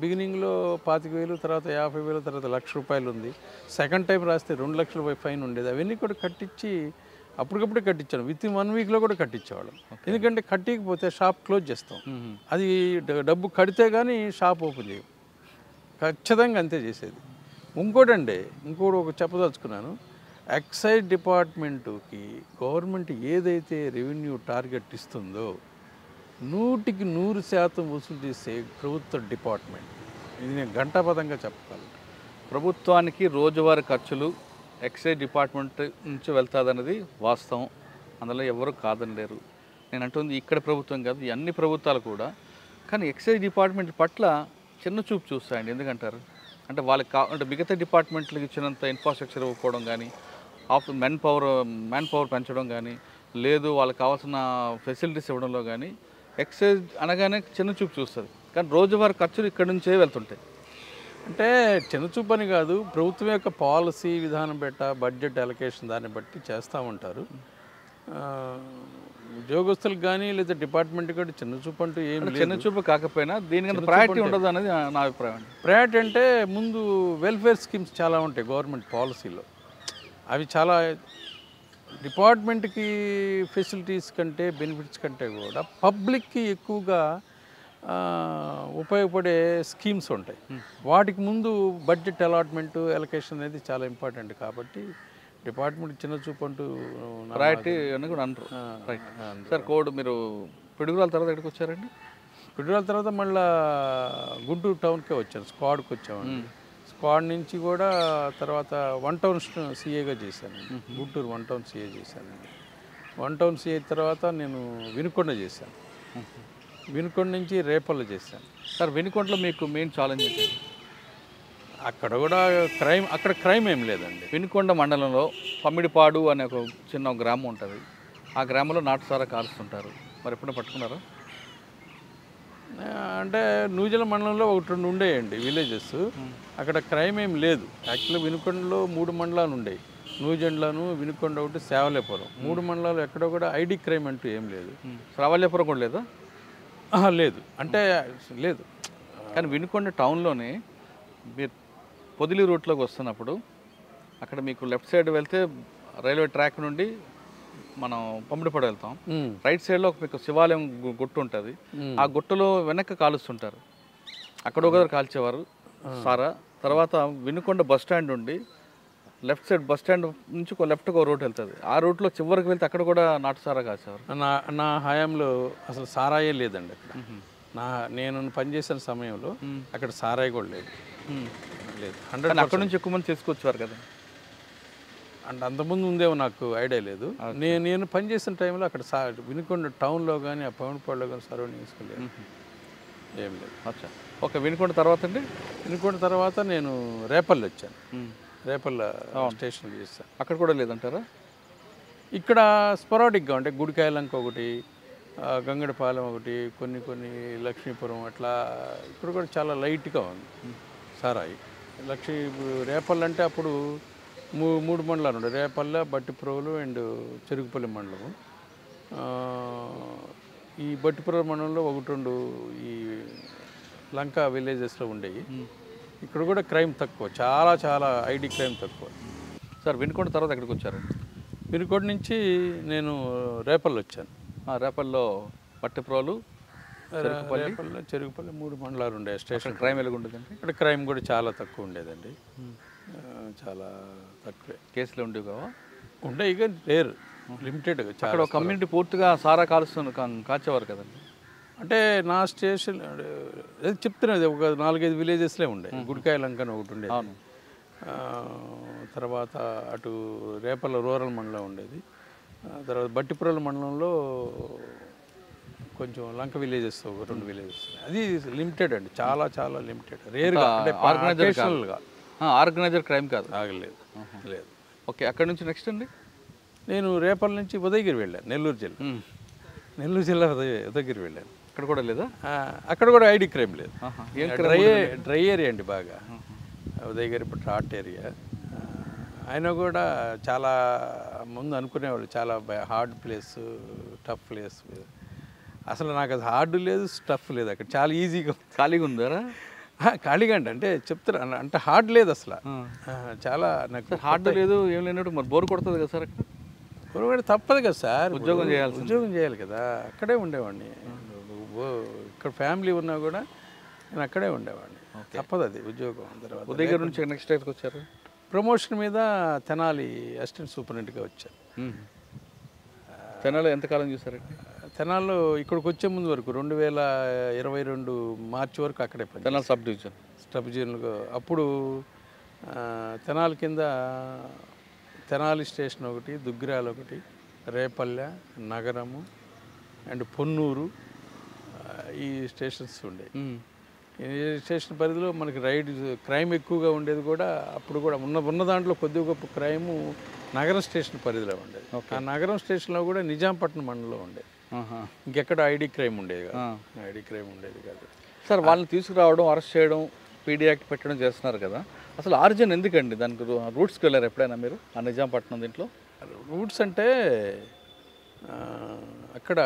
బిగినింగ్లో 25,000, తర్వాత 50,000, తర్వాత ₹1,00,000 ఉంది. సెకండ్ టైం రాస్తే 2 లక్షల ఫైన్ ఉండేది. అవన్నీ కూడా కట్టించి అప్పటికప్పుడే కట్టించాను. విత్ ఇన్ 1 వీక్లో కూడా కట్టించేవాళ్ళం. ఎందుకంటే కట్టికపోతే షాప్ క్లోజ్ చేస్తాం. అది డబ్బు కడితే కానీ షాప్ ఓపెన్ చేయం, ఖచ్చితంగా అంతే చేసేది. ఇంకోటి ఒక చెప్పదలుచుకున్నాను. ఎక్సైజ్ డిపార్ట్మెంటుకి గవర్నమెంట్ ఏదైతే రెవెన్యూ టార్గెట్ ఇస్తుందో 100% వసూలు చేసే ప్రభుత్వ డిపార్ట్మెంట్. ఇది నేను ఘంటాపథంగా చెప్పగలను. ప్రభుత్వానికి రోజువారీ ఖర్చులు ఎక్సైజ్ డిపార్ట్మెంట్ నుంచి వెళ్తాదన్నది వాస్తవం, అందులో ఎవరు కాదనలేరు. నేను అంటుంది ఇక్కడ ప్రభుత్వం కాదు, ఈ అన్ని ప్రభుత్వాలు కూడా. కానీ ఎక్సైజ్ డిపార్ట్మెంట్ పట్ల చిన్న చూపు చూస్తాయండి. ఎందుకంటారు అంటే వాళ్ళకి అంటే మిగతా డిపార్ట్మెంట్లకు ఇచ్చినంత ఇన్ఫ్రాస్ట్రక్చర్ ఇవ్వకపోవడం కానీ, మ్యాన్ పవర్ పెంచడం కానీ, లేదు వాళ్ళకి కావాల్సిన ఫెసిలిటీస్ ఇవ్వడంలో కానీ ఎక్సైజ్ అనగానే చిన్న చూపు చూస్తుంది. కానీ రోజువారీ ఖర్చులు ఇక్కడ నుంచే వెళ్తుంటాయి. అంటే చిన్నచూపు అని కాదు, ప్రభుత్వం యొక్క పాలసీ విధానం బడ్జెట్ అలొకేషన్ దాన్ని బట్టి చేస్తూ ఉంటారు. ఉద్యోగస్తులకు కానీ లేదా డిపార్ట్మెంట్ కూడా చిన్నచూపు అంటూ ఏం లేదు. చిన్నచూపు కాకపోయినా దీనికి ప్రయారిటీ ఉండదు అనేది నా అభిప్రాయం. ప్రయారిటీ అంటే ముందు వెల్ఫేర్ స్కీమ్స్ చాలా ఉంటాయి గవర్నమెంట్ పాలసీలో. అవి చాలా డిపార్ట్మెంట్కి ఫెసిలిటీస్ కంటే బెనిఫిట్స్ కంటే కూడా పబ్లిక్కి ఎక్కువగా ఉపయోగపడే స్కీమ్స్ ఉంటాయి. వాటికి ముందు బడ్జెట్ అలాట్మెంటు ఎలకేషన్ అనేది చాలా ఇంపార్టెంట్. కాబట్టి డిపార్ట్మెంట్ చిన్న చూపు అంటూ ప్రయారిటీ అని కూడా అంటారు. Right sir. కోడ్ మీరు పిడుగురాల తర్వాత ఎక్కడికి వచ్చారండి? పిడుగురాల తర్వాత మళ్ళీ గుంటూరు టౌన్కే వచ్చాను, స్క్వాడ్కి వచ్చామండి. స్క్వాడ్ నుంచి కూడా తర్వాత 1 టౌన్ సీఏగా చేశాను. గుంటూరు 1 టౌన్ సీఏ చేశానండి. 1 టౌన్ సీఏ తర్వాత నేను వినుకొండ చేశాను. వినుకొండ నుంచి రేపల్లో చేశాను. సార్ వినుకొండలో మీకు మెయిన్ ఛాలెంజ్ ఏంటి? అక్కడ కూడా క్రైమ్ ఏం లేదండి. వినుకొండ మండలంలో పమ్మిడిపాడు అనే ఒక చిన్న గ్రామం ఉంటుంది. ఆ గ్రామంలో నాటుసారా కాలుస్తుంటారు. మరి ఎప్పుడైనా పట్టుకున్నారా? అంటే నూజల మండలంలో 1-2 ఉండేయండి విలేజెస్. అక్కడ క్రైమ్ ఏం లేదు. యాక్చువల్గా వినుకొండలో 3 మండలాలు ఉండేవి. నూజెండ్లను, వినుకొండ ఒకటి, సేవలేపురం. 3 మండలాలు ఎక్కడ కూడా ఐడి క్రైమ్ అంటూ ఏం లేదు. శ్రావల్యపురం కూడా లేదా? లేదు, అంటే లేదు. కానీ వినుకొండ టౌన్లోనే మీరు పొదిలి రూట్లోకి వస్తున్నప్పుడు అక్కడ మీకు లెఫ్ట్ సైడ్ వెళ్తే రైల్వే ట్రాక్ నుండి మనం పమ్మిడిపాడు వెళ్తాం. రైట్ సైడ్లో మీకు శివాలయం గుట్టు ఉంటుంది. ఆ గుట్టలో వెనక్కి కాలుస్తుంటారు. అక్కడ ఒకరు కాల్చేవారు సారా. తర్వాత వినుకొండ బస్ స్టాండ్ నుండి లెఫ్ట్ సైడ్ బస్ స్టాండ్ నుంచి లెఫ్ట్కి ఒక రోడ్ వెళ్తుంది. ఆ రూట్లో చివరికి వెళ్తే అక్కడ కూడా నాటు సారా కాసేవారు. నా హయాంలో అసలు సారాయే లేదండి అక్కడ. నేను పనిచేసిన సమయంలో అక్కడ సారాయి కూడా లేదు. 100 అక్కడ నుంచి ఎక్కువ మంది తీసుకొచ్చేవారు కదా. అంటే అంతకుముందు ఉందేమో నాకు ఐడియా లేదు. నేను పనిచేసిన టైంలో అక్కడ వినుకొండ టౌన్లో కానీ ఆ పవన్పాడులో కానీ సరౌండింగ్స్కి లేదు, ఏం లేదు. అచ్చా. ఓకే. వినుకొండ తర్వాత అండి? వినుకొండ తర్వాత నేను రేపల్లి వచ్చాను. రేపల్ల స్టేషన్కి చేస్తాను. అక్కడ కూడా లేదంటారా? ఇక్కడ స్పొరాటిక్గా అంటే గుడికాయలంక ఒకటి, గంగడపాలెం ఒకటి, కొన్ని లక్ష్మీపురం అట్లా ఇక్కడ కూడా చాలా లైట్గా ఉంది సారాయి. రేపల్ల అంటే అప్పుడు 3 మండలాలు ఉండే, రేపల్ల, బట్టిప్రోలు అండ్ చెరుకుపల్లి మండలం. ఈ బట్టిప్రోలు మండలంలో 1-2 ఈ లంక విలేజెస్లో ఉండేవి. ఇక్కడ కూడా క్రైమ్ తక్కువ, చాలా ఐడి క్రైమ్ తక్కువ. సార్ వినుకొండ తర్వాత ఎక్కడికి వచ్చారు? వినుకొండ నుంచి నేను రేపల్లి వచ్చాను. రేపల్లో పట్టిప్రోలు, చెరుకుపల్లి 3 మండలాలు ఉండే స్టేషన్. క్రైమ్ ఎలాగుండేదండి? ఇక్కడ క్రైమ్ కూడా చాలా తక్కువ ఉండేదండి, చాలా తక్కువే. కేసులు ఉండేవి కావా? ఉండే ఇక రేర్, లిమిటెడ్గా. అక్కడ కమ్యూనిటీ పూర్తిగా సారా కాల్చేవారు కదండి. అంటే నా స్టేషన్ చెప్తున్నది ఒక 4-5 విలేజెస్లే ఉండే. గుడికాయ లంక అని ఒకటి ఉండేది, తర్వాత అటు రేపల్ల రూరల్ మండలం ఉండేది, తర్వాత బట్టిపురల మండలంలో కొంచెం లంక విలేజెస్ 2 విలేజెస్. అది లిమిటెడ్ అండి, చాలా లిమిటెడ్, రేర్గా. అంటే ఆర్గనైజర్ క్రైమ్ కాదు, ఆగలేదు లేదు. ఓకే, అక్కడ నుంచి నెక్స్ట్ అండి నేను రేపల్ల నుంచి ఉదయగిరి వెళ్ళాను, నెల్లూరు జిల్లా ఉదయగిరి వెళ్ళాను. అక్కడ కూడా లేదా? అక్కడ కూడా ఐడి క్రైమ్ లేదు, డ్రై ఏరియా అండి బాగా. ఉదయగిరి ఇప్పుడు హాట్ ఏరియా. ఆయన కూడా చాలా ముందు అనుకునేవాళ్ళు చాలా హార్డ్ ప్లేస్, టఫ్ ప్లేస్. అసలు నాకు అది హార్డ్ లేదు, టఫ్ లేదు, అక్కడ చాలా ఈజీగా ఖాళీగా ఉందారా? ఖాళీగా అంటే చెప్తారు, అంటే హార్డ్ లేదు అసలు. చాలా నాకు హార్డ్ లేదు, ఏం లేనట్టు మరి బోర్ కొడుతుంది కదా సార్ అక్కడ? బోర్ కూడా తప్పదు కదా సార్, ఉద్యోగం చేయాలి కదా. అక్కడే ఉండేవాడిని, ఇక్కడ ఫ్యామిలీ ఉన్నా కూడా నేను అక్కడే ఉండేవాడిని, తప్పదు అది ఉద్యోగం. తర్వాత ఉదయగిరి నుంచి నెక్స్ట్ ఎక్కడికి వచ్చారు? ప్రమోషన్ మీద తెనాలి అసిస్టెంట్ సూపరింటెండెంట్గా వచ్చాను. తెనాలి ఎంతకాలం చూసారండి? తెనాల్లో ఇక్కడికి వచ్చే ముందు వరకు 2022 మార్చి వరకు అక్కడే పని. తెనాలి సబ్ డివిజన్గా. అప్పుడు తెనాలి కింద తెనాలి స్టేషన్ ఒకటి, దుగ్గిరాలు ఒకటి, రేపల్లె, నగరము అండ్ పొన్నూరు, ఈ స్టేషన్స్ ఉండే. ఈ స్టేషన్ పరిధిలో మనకి క్రైమ్ ఎక్కువగా ఉండేది కూడా అప్పుడు కూడా ఉన్న దాంట్లో కొద్దిగా గొప్ప క్రైము నగరం స్టేషన్ పరిధిలో ఉండేది. ఆ నగరం స్టేషన్లో కూడా నిజాంపట్నం మండలంలో ఉండేది. ఇంకెక్కడ ఐడి క్రైమ్ ఉండేది కాదు. సార్ వాళ్ళని తీసుకురావడం, అరెస్ట్ చేయడం, పీడీ యాక్ట్ పెట్టడం చేస్తున్నారు కదా, అసలు ఆరిజిన్ ఎందుకండి? దానికి రూట్స్కి వెళ్ళారు ఎప్పుడైనా మీరు? ఆ నిజాంపట్నం దీంట్లో రూట్స్ అంటే అక్కడ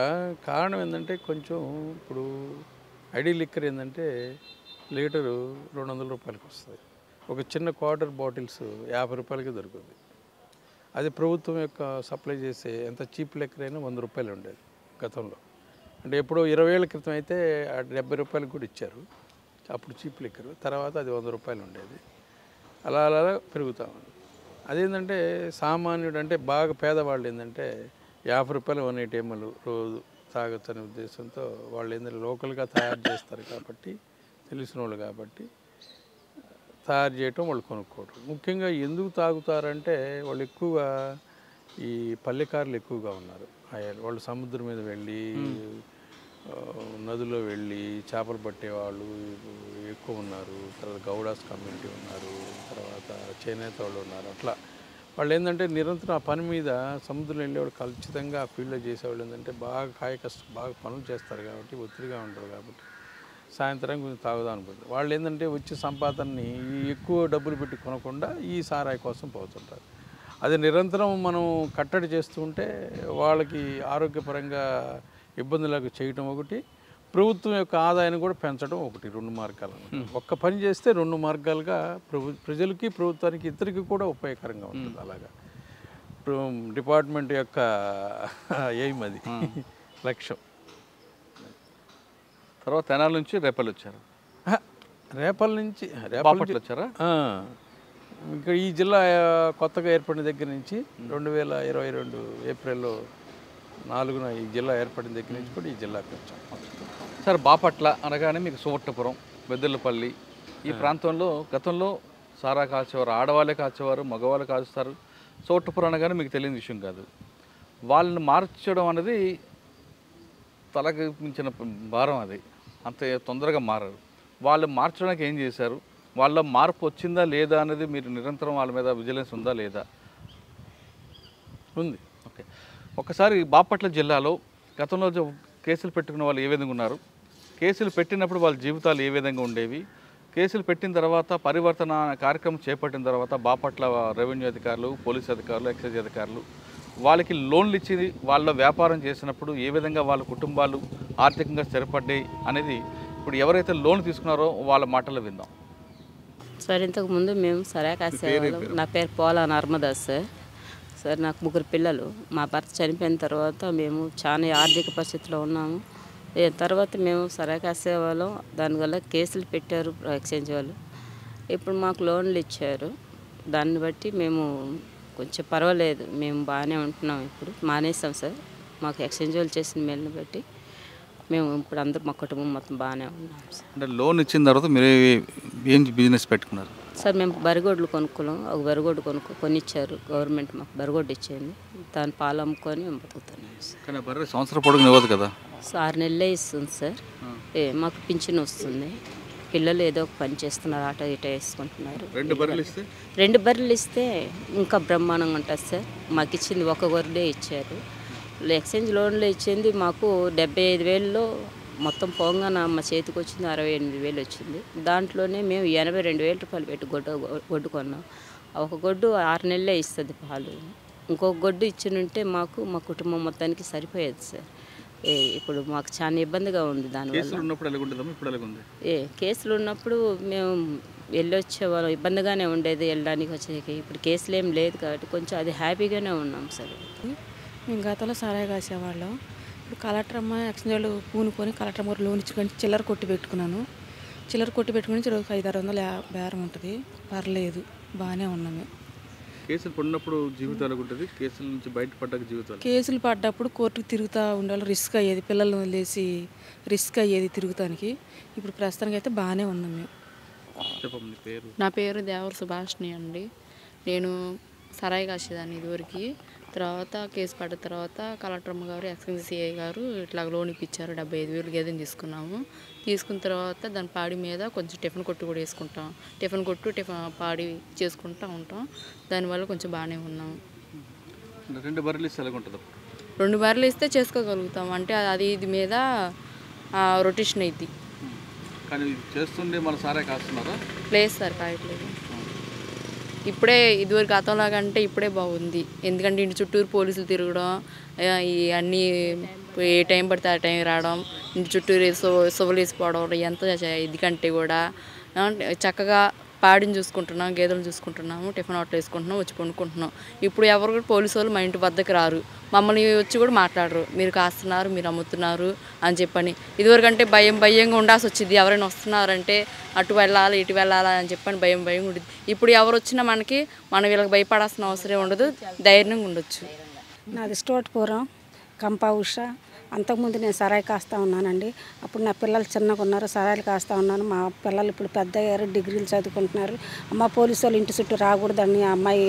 కారణం ఏంటంటే కొంచెం ఇప్పుడు ఐడి లిక్కర్ ఏంటంటే లీటరు 200 రూపాయలకి వస్తుంది. ఒక చిన్న క్వార్టర్ బాటిల్స్ 50 రూపాయలకి దొరుకుతుంది. అది ప్రభుత్వం యొక్క సప్లై చేసే ఎంత చీప్ లిక్కర్ అయినా 100 రూపాయలు ఉండేది గతంలో. అంటే ఎప్పుడో 20 ఏళ్ల క్రితం అయితే 70 రూపాయలకు కూడా ఇచ్చారు అప్పుడు చీప్ లిక్కర్. తర్వాత అది 100 రూపాయలు ఉండేది. అలా పెరుగుతూ ఉంది. అదేంటంటే సామాన్యుడు అంటే బాగా పేదవాళ్ళు ఏంటంటే 50 రూపాయలు 180 ml రోజు తాగొచ్చనే ఉద్దేశంతో వాళ్ళు ఏంటంటే లోకల్గా తయారు చేస్తారు కాబట్టి, తెలిసిన వాళ్ళు కాబట్టి తయారు చేయటం, వాళ్ళు కొనుక్కోవడం. ముఖ్యంగా ఎందుకు తాగుతారంటే వాళ్ళు ఎక్కువగా ఈ పల్లెకారులు ఎక్కువగా ఉన్నారు. వాళ్ళు సముద్రం మీద వెళ్ళి, నదిలో వెళ్ళి చేపలు పట్టేవాళ్ళు ఎక్కువ ఉన్నారు. తర్వాత గౌడాస్ కమ్యూనిటీ ఉన్నారు, తర్వాత చేనేత వాళ్ళు ఉన్నారు. అట్లా వాళ్ళు ఏంటంటే నిరంతరం ఆ పని మీద సముద్రం వెళ్ళేవాళ్ళు ఖచ్చితంగా ఆ ఫీల్డ్లో చేసేవాళ్ళు ఏంటంటే బాగా బాగా పనులు చేస్తారు కాబట్టి, ఒత్తిడిగా ఉంటారు కాబట్టి సాయంత్రం కొంచెం తాగుదాం అనుకుంటారు. వాళ్ళు ఏంటంటే వచ్చే సంపాదనని ఎక్కువ డబ్బులు పెట్టి కొనకుండా ఈ సారాయి కోసం పోతుంటారు. అది నిరంతరం మనం కట్టడి చేస్తూ ఉంటే వాళ్ళకి ఆరోగ్యపరంగా ఇబ్బందులకు చేయటం ఒకటి, ప్రభుత్వం యొక్క ఆదాయాన్ని కూడా పెంచడం ఒకటి. 2 మార్గాలు. ఒక్క పని చేస్తే 2 మార్గాలుగా ప్రజలకి, ప్రభుత్వానికి, ఇద్దరికి కూడా ఉపయోగకరంగా ఉంటుంది. అలాగా డిపార్ట్మెంట్ యొక్క ఎయిమ్, అది లక్ష్యం. తర్వాత తెనాలి నుంచి రేపల్లి వచ్చారు. రేపల్లి నుంచి వచ్చారా? ఇంకా ఈ జిల్లా కొత్తగా ఏర్పడిన దగ్గర నుంచి 2022 ఏప్రిల్లో 4న ఈ జిల్లా ఏర్పడిన దగ్గర నుంచి కూడా ఈ జిల్లాకి వచ్చాం. సార్ బాపట్ల అనగానే మీకు సువట్టపురం, బెద్దెలపల్లి ఈ ప్రాంతంలో గతంలో సారా కాల్చేవారు, ఆడవాళ్ళే కాల్చేవారు, మగవాళ్ళు కాల్స్తారు. సువట్టపురం అనగానే మీకు తెలియని విషయం కాదు. వాళ్ళని మార్చడం అనేది తలకి మించిన భారం, అది అంత తొందరగా మారరు. వాళ్ళు మార్చడానికి ఏం చేశారు, వాళ్ళ మార్పు వచ్చిందా లేదా అనేది మీరు నిరంతరం వాళ్ళ మీద విజిలెన్స్ ఉందా లేదా? ఉంది. ఓకే. ఒకసారి బాపట్ల జిల్లాలో గతంలో కేసులు పెట్టుకున్న వాళ్ళు ఏ విధంగా ఉన్నారు, కేసులు పెట్టినప్పుడు వాళ్ళ జీవితాలు ఏ విధంగా ఉండేవి, కేసులు పెట్టిన తర్వాత పరివర్తన కార్యక్రమం చేపట్టిన తర్వాత బాపట్ల రెవెన్యూ అధికారులు, పోలీస్ అధికారులు, ఎక్సైజ్ అధికారులు వాళ్ళకి లోన్లు ఇచ్చి వాళ్ళ వ్యాపారం చేసినప్పుడు ఏ విధంగా వాళ్ళ కుటుంబాలు ఆర్థికంగా స్థిరపడ్డాయి అనేది ఇప్పుడు ఎవరైతే లోన్ తీసుకున్నారో వాళ్ళ మాటలు విందాం. సార్ ఇంతకుముందు మేము సరాకాసేవాళ్ళం. నా పేరు పోలా నర్మదా సార్. సార్ నాకు 3 పిల్లలు. మా భర్త చనిపోయిన తర్వాత మేము చాలా ఆర్థిక పరిస్థితిలో ఉన్నాము. తర్వాత మేము సరాకాసేవాళ్ళం. దానివల్ల కేసులు పెట్టారు ఎక్స్చేంజ్ వాళ్ళు. ఇప్పుడు మాకు లోన్లు ఇచ్చారు. దాన్ని బట్టి మేము కొంచెం పర్వాలేదు, మేము బాగానే ఉంటున్నాం. ఇప్పుడు మానేసాం సార్. మాకు ఎక్స్చేంజ్ వాళ్ళు చేసిన మేలుని బట్టి మేము ఇప్పుడు అందరూ మా కుటుంబం మొత్తం బాగానే ఉన్నాం సార్. అంటే లోన్ ఇచ్చిన తర్వాత మీరు ఏం బిజినెస్ పెట్టుకున్నారు సార్? మేము బరిగొడ్లు కొనుక్కున్నాం. ఒక బరిగొడ్డు కొనిచ్చారు గవర్నమెంట్, మాకు బరిగొడ్డు ఇచ్చింది. దాని పాలు అమ్ముకొని మేము బతుకుతున్నాం సార్. కానీ బర్రె సంవత్సరం పొడుగు ఇవ్వదు కదా? 6 నెలలే ఇస్తుంది సార్. మాకు పింఛన్ వస్తుంది. పిల్లలు ఏదో ఒక పని చేస్తున్నారు, ఆటో ఇటో వేసుకుంటున్నారు. 2 బర్రెలు ఇస్తే 2 బర్రెలు ఇస్తే ఇంకా బ్రహ్మాండంగా ఉంటుంది సార్. మాకు ఇచ్చింది ఒక గొర్రెలే ఇచ్చారు. ఎక్స్చేంజ్ లోన్లో ఇచ్చింది మాకు 75,000లో మొత్తం పోగానే మా చేతికి వచ్చింది 68,000 వచ్చింది. దాంట్లోనే మేము 82,000 రూపాయలు పెట్టి గొడ్డు కొన్నాం. ఒక గొడ్డు 6 నెలలే ఇస్తుంది పాలు. ఇంకొక గొడ్డు ఇచ్చినుంటే మాకు మా కుటుంబం మొత్తానికి సరిపోయేది సార్. ఇప్పుడు మాకు చాలా ఇబ్బందిగా ఉంది. దానివల్ల కేసులు ఉన్నప్పుడు మేము వెళ్ళొచ్చేవాళ్ళం, ఇబ్బందిగానే ఉండేది వెళ్ళడానికి వచ్చేకి. ఇప్పుడు కేసులు ఏం లేదు కాబట్టి కొంచెం అది హ్యాపీగానే ఉన్నాం సార్. మేము గతంలో సరాయి కాసేవాళ్ళం. ఇప్పుడు కలెక్టర్ అమ్మ ఎక్స్చేంజ్ పూనుకొని కలెక్టర్ అమ్మ లోన్ ఇచ్చుకొని చిల్లర కొట్టి పెట్టుకున్నాను. చిల్లర కొట్టి పెట్టుకుని రోజుకి 500-600 బేరం ఉంటుంది. పర్లేదు, బాగానే ఉన్నాము. కేసులు పడినప్పుడు జీవితాలు ఉంటుంది, కేసుల నుంచి బయటపడ్డాక జీవితాలు. కేసులు పడ్డప్పుడు కోర్టుకు తిరుగుతూ ఉండాలి, రిస్క్ అయ్యేది, పిల్లల్ని వదిలేసి రిస్క్ అయ్యేది తిరుగుతానికి. ఇప్పుడు ప్రస్తుతానికి అయితే బాగానే ఉన్నాం మేము. చెప్పండి పేరు. నా పేరు దేవర సుభాష్ని అండి. నేను సరాయి కాసేదాన్ని ఇదివరకు. తర్వాత కేసు పడ్డ తర్వాత కలెక్టర్ అమ్మ గారు, ఎక్సైజ్ సిఐ గారు ఇట్లా లోన్ ఇప్పించారు. 75,000 గేదెని తీసుకున్నాము. తీసుకున్న తర్వాత దాని పాడి మీద కొంచెం టిఫిన్ కొట్టు కూడా వేసుకుంటాం. టిఫిన్ పాడి చేసుకుంటూ ఉంటాం. దానివల్ల కొంచెం బాగానే ఉన్నాం. 2 బర్రెలు ఇస్తే ఎలా ఉంటుంది? 2 బర్రెలు ఇస్తే చేసుకోగలుగుతాం. అంటే అది ఇది మీద రొటేషన్ అయింది. కానీ చేస్తుండే మన సారే కాస్తున్నారా? లేదు సార్, కాయట్లేదు. ఇప్పుడే ఇదివరకు గతంలాగా అంటే ఇప్పుడే బాగుంది. ఎందుకంటే ఇంటి చుట్టూరు పోలీసులు తిరగడం, అన్నీ ఏ టైం పడితే ఆ టైం రావడం, ఇంటి చుట్టూరు సువలు వేసిపోవడం, ఎంత ఇది కంటే కూడా చక్కగా పాడిని చూసుకుంటున్నాం, గేదెలను చూసుకుంటున్నాము, టిఫిన్ ఆటో వేసుకుంటున్నాం, వచ్చి పండుకుంటున్నాం. ఇప్పుడు ఎవరు కూడా పోలీసు వాళ్ళు మా ఇంటి వద్దకు రారు, మమ్మల్ని వచ్చి కూడా మాట్లాడరు. మీరు కాస్తున్నారు, మీరు అమ్ముతున్నారు అని చెప్పని. ఇదివరకంటే భయంగా ఉండాల్సి వచ్చింది. ఎవరైనా వస్తున్నారంటే అటు వెళ్ళాలి ఇటు వెళ్ళాలి అని చెప్పని భయంగా ఉండేది. ఇప్పుడు ఎవరు వచ్చినా మనం వీళ్ళకి భయపడాల్సిన అవసరం ఉండదు, ధైర్యంగా ఉండొచ్చు. నాది స్టోట్పురం కంపా ఉష. అంతకుముందు నేను సరాయి కాస్తూ ఉన్నానండి. అప్పుడు నా పిల్లలు చిన్నగా ఉన్నారు, సరాయిలు కాస్తూ ఉన్నాను. మా పిల్లలు ఇప్పుడు పెద్ద అయ్యారు, డిగ్రీలు చదువుకుంటున్నారు. అమ్మ పోలీసు వాళ్ళు ఇంటి చుట్టూ రాకూడదని ఆ అమ్మాయి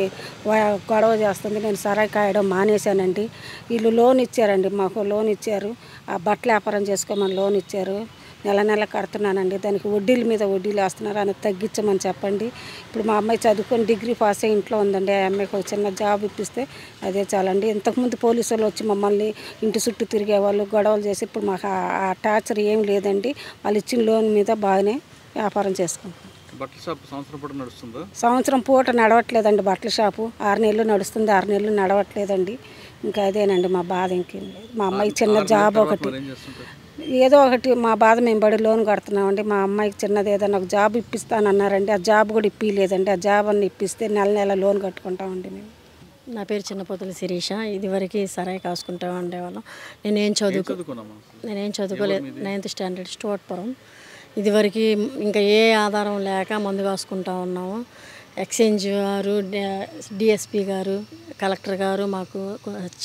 గొడవ చేస్తుంది. నేను సరాయి కాయడం మానేశానండి. వీళ్ళు లోన్ ఇచ్చారండి, మాకు లోన్ ఇచ్చారు. ఆ బట్టల వ్యాపారం చేసుకోమని లోన్ ఇచ్చారు. నెల కడుతున్నానండి. దానికి వడ్డీల మీద వడ్డీలు వేస్తున్నారు, అని తగ్గించమని చెప్పండి. ఇప్పుడు మా అమ్మాయి చదువుకొని డిగ్రీ పాస్ అయ్యి ఇంట్లో ఉందండి. ఆ అమ్మాయికి ఒక చిన్న జాబ్ ఇప్పిస్తే అదే చాలండి. ఇంతకుముందు పోలీసు వాళ్ళు వచ్చి మమ్మల్ని ఇంటి చుట్టూ తిరిగేవాళ్ళు, గొడవలు చేసి. ఇప్పుడు మాకు ఆ టార్చర్ ఏం లేదండి. వాళ్ళు ఇచ్చిన లోన్ మీద బాగానే వ్యాపారం చేసుకుంటాం. బట్టల షాప్ సంవత్సరం పూట నడుస్తుందా? సంవత్సరం పూట నడవట్లేదండి బట్టల షాపు. 6 నెలలు నడుస్తుంది, 6 నెలలు నడవట్లేదండి. ఇంకా అదేనండి మా బాధ, ఇంకేం లేదు. మా అమ్మాయికి చిన్న జాబ్ ఒకటి, ఏదో ఒకటి మా బాధ. మేము బడి లోన్ కడుతున్నామండి. మా అమ్మాయికి చిన్నది ఏదైనా ఒక జాబ్ ఇప్పిస్తానన్నారండి. ఆ జాబ్ కూడా ఇప్పిలేదండి. ఆ జాబ్ అన్ని ఇప్పిస్తే నెల లోన్ కట్టుకుంటామండి మేము. నా పేరు చిన్నపోతుల శిరీష. ఇదివరకు సరాయి కాసుకుంటూ ఉండేవాళ్ళం. నేనేం చదువుకోలేదు. 9th standard స్టోట్పురం. ఇదివరకు ఇంకా ఏ ఆధారం లేక మందు కాసుకుంటూ ఉన్నాము. ఎక్స్చేంజ్ గారు, డిఎస్పి గారు, కలెక్టర్ గారు మాకు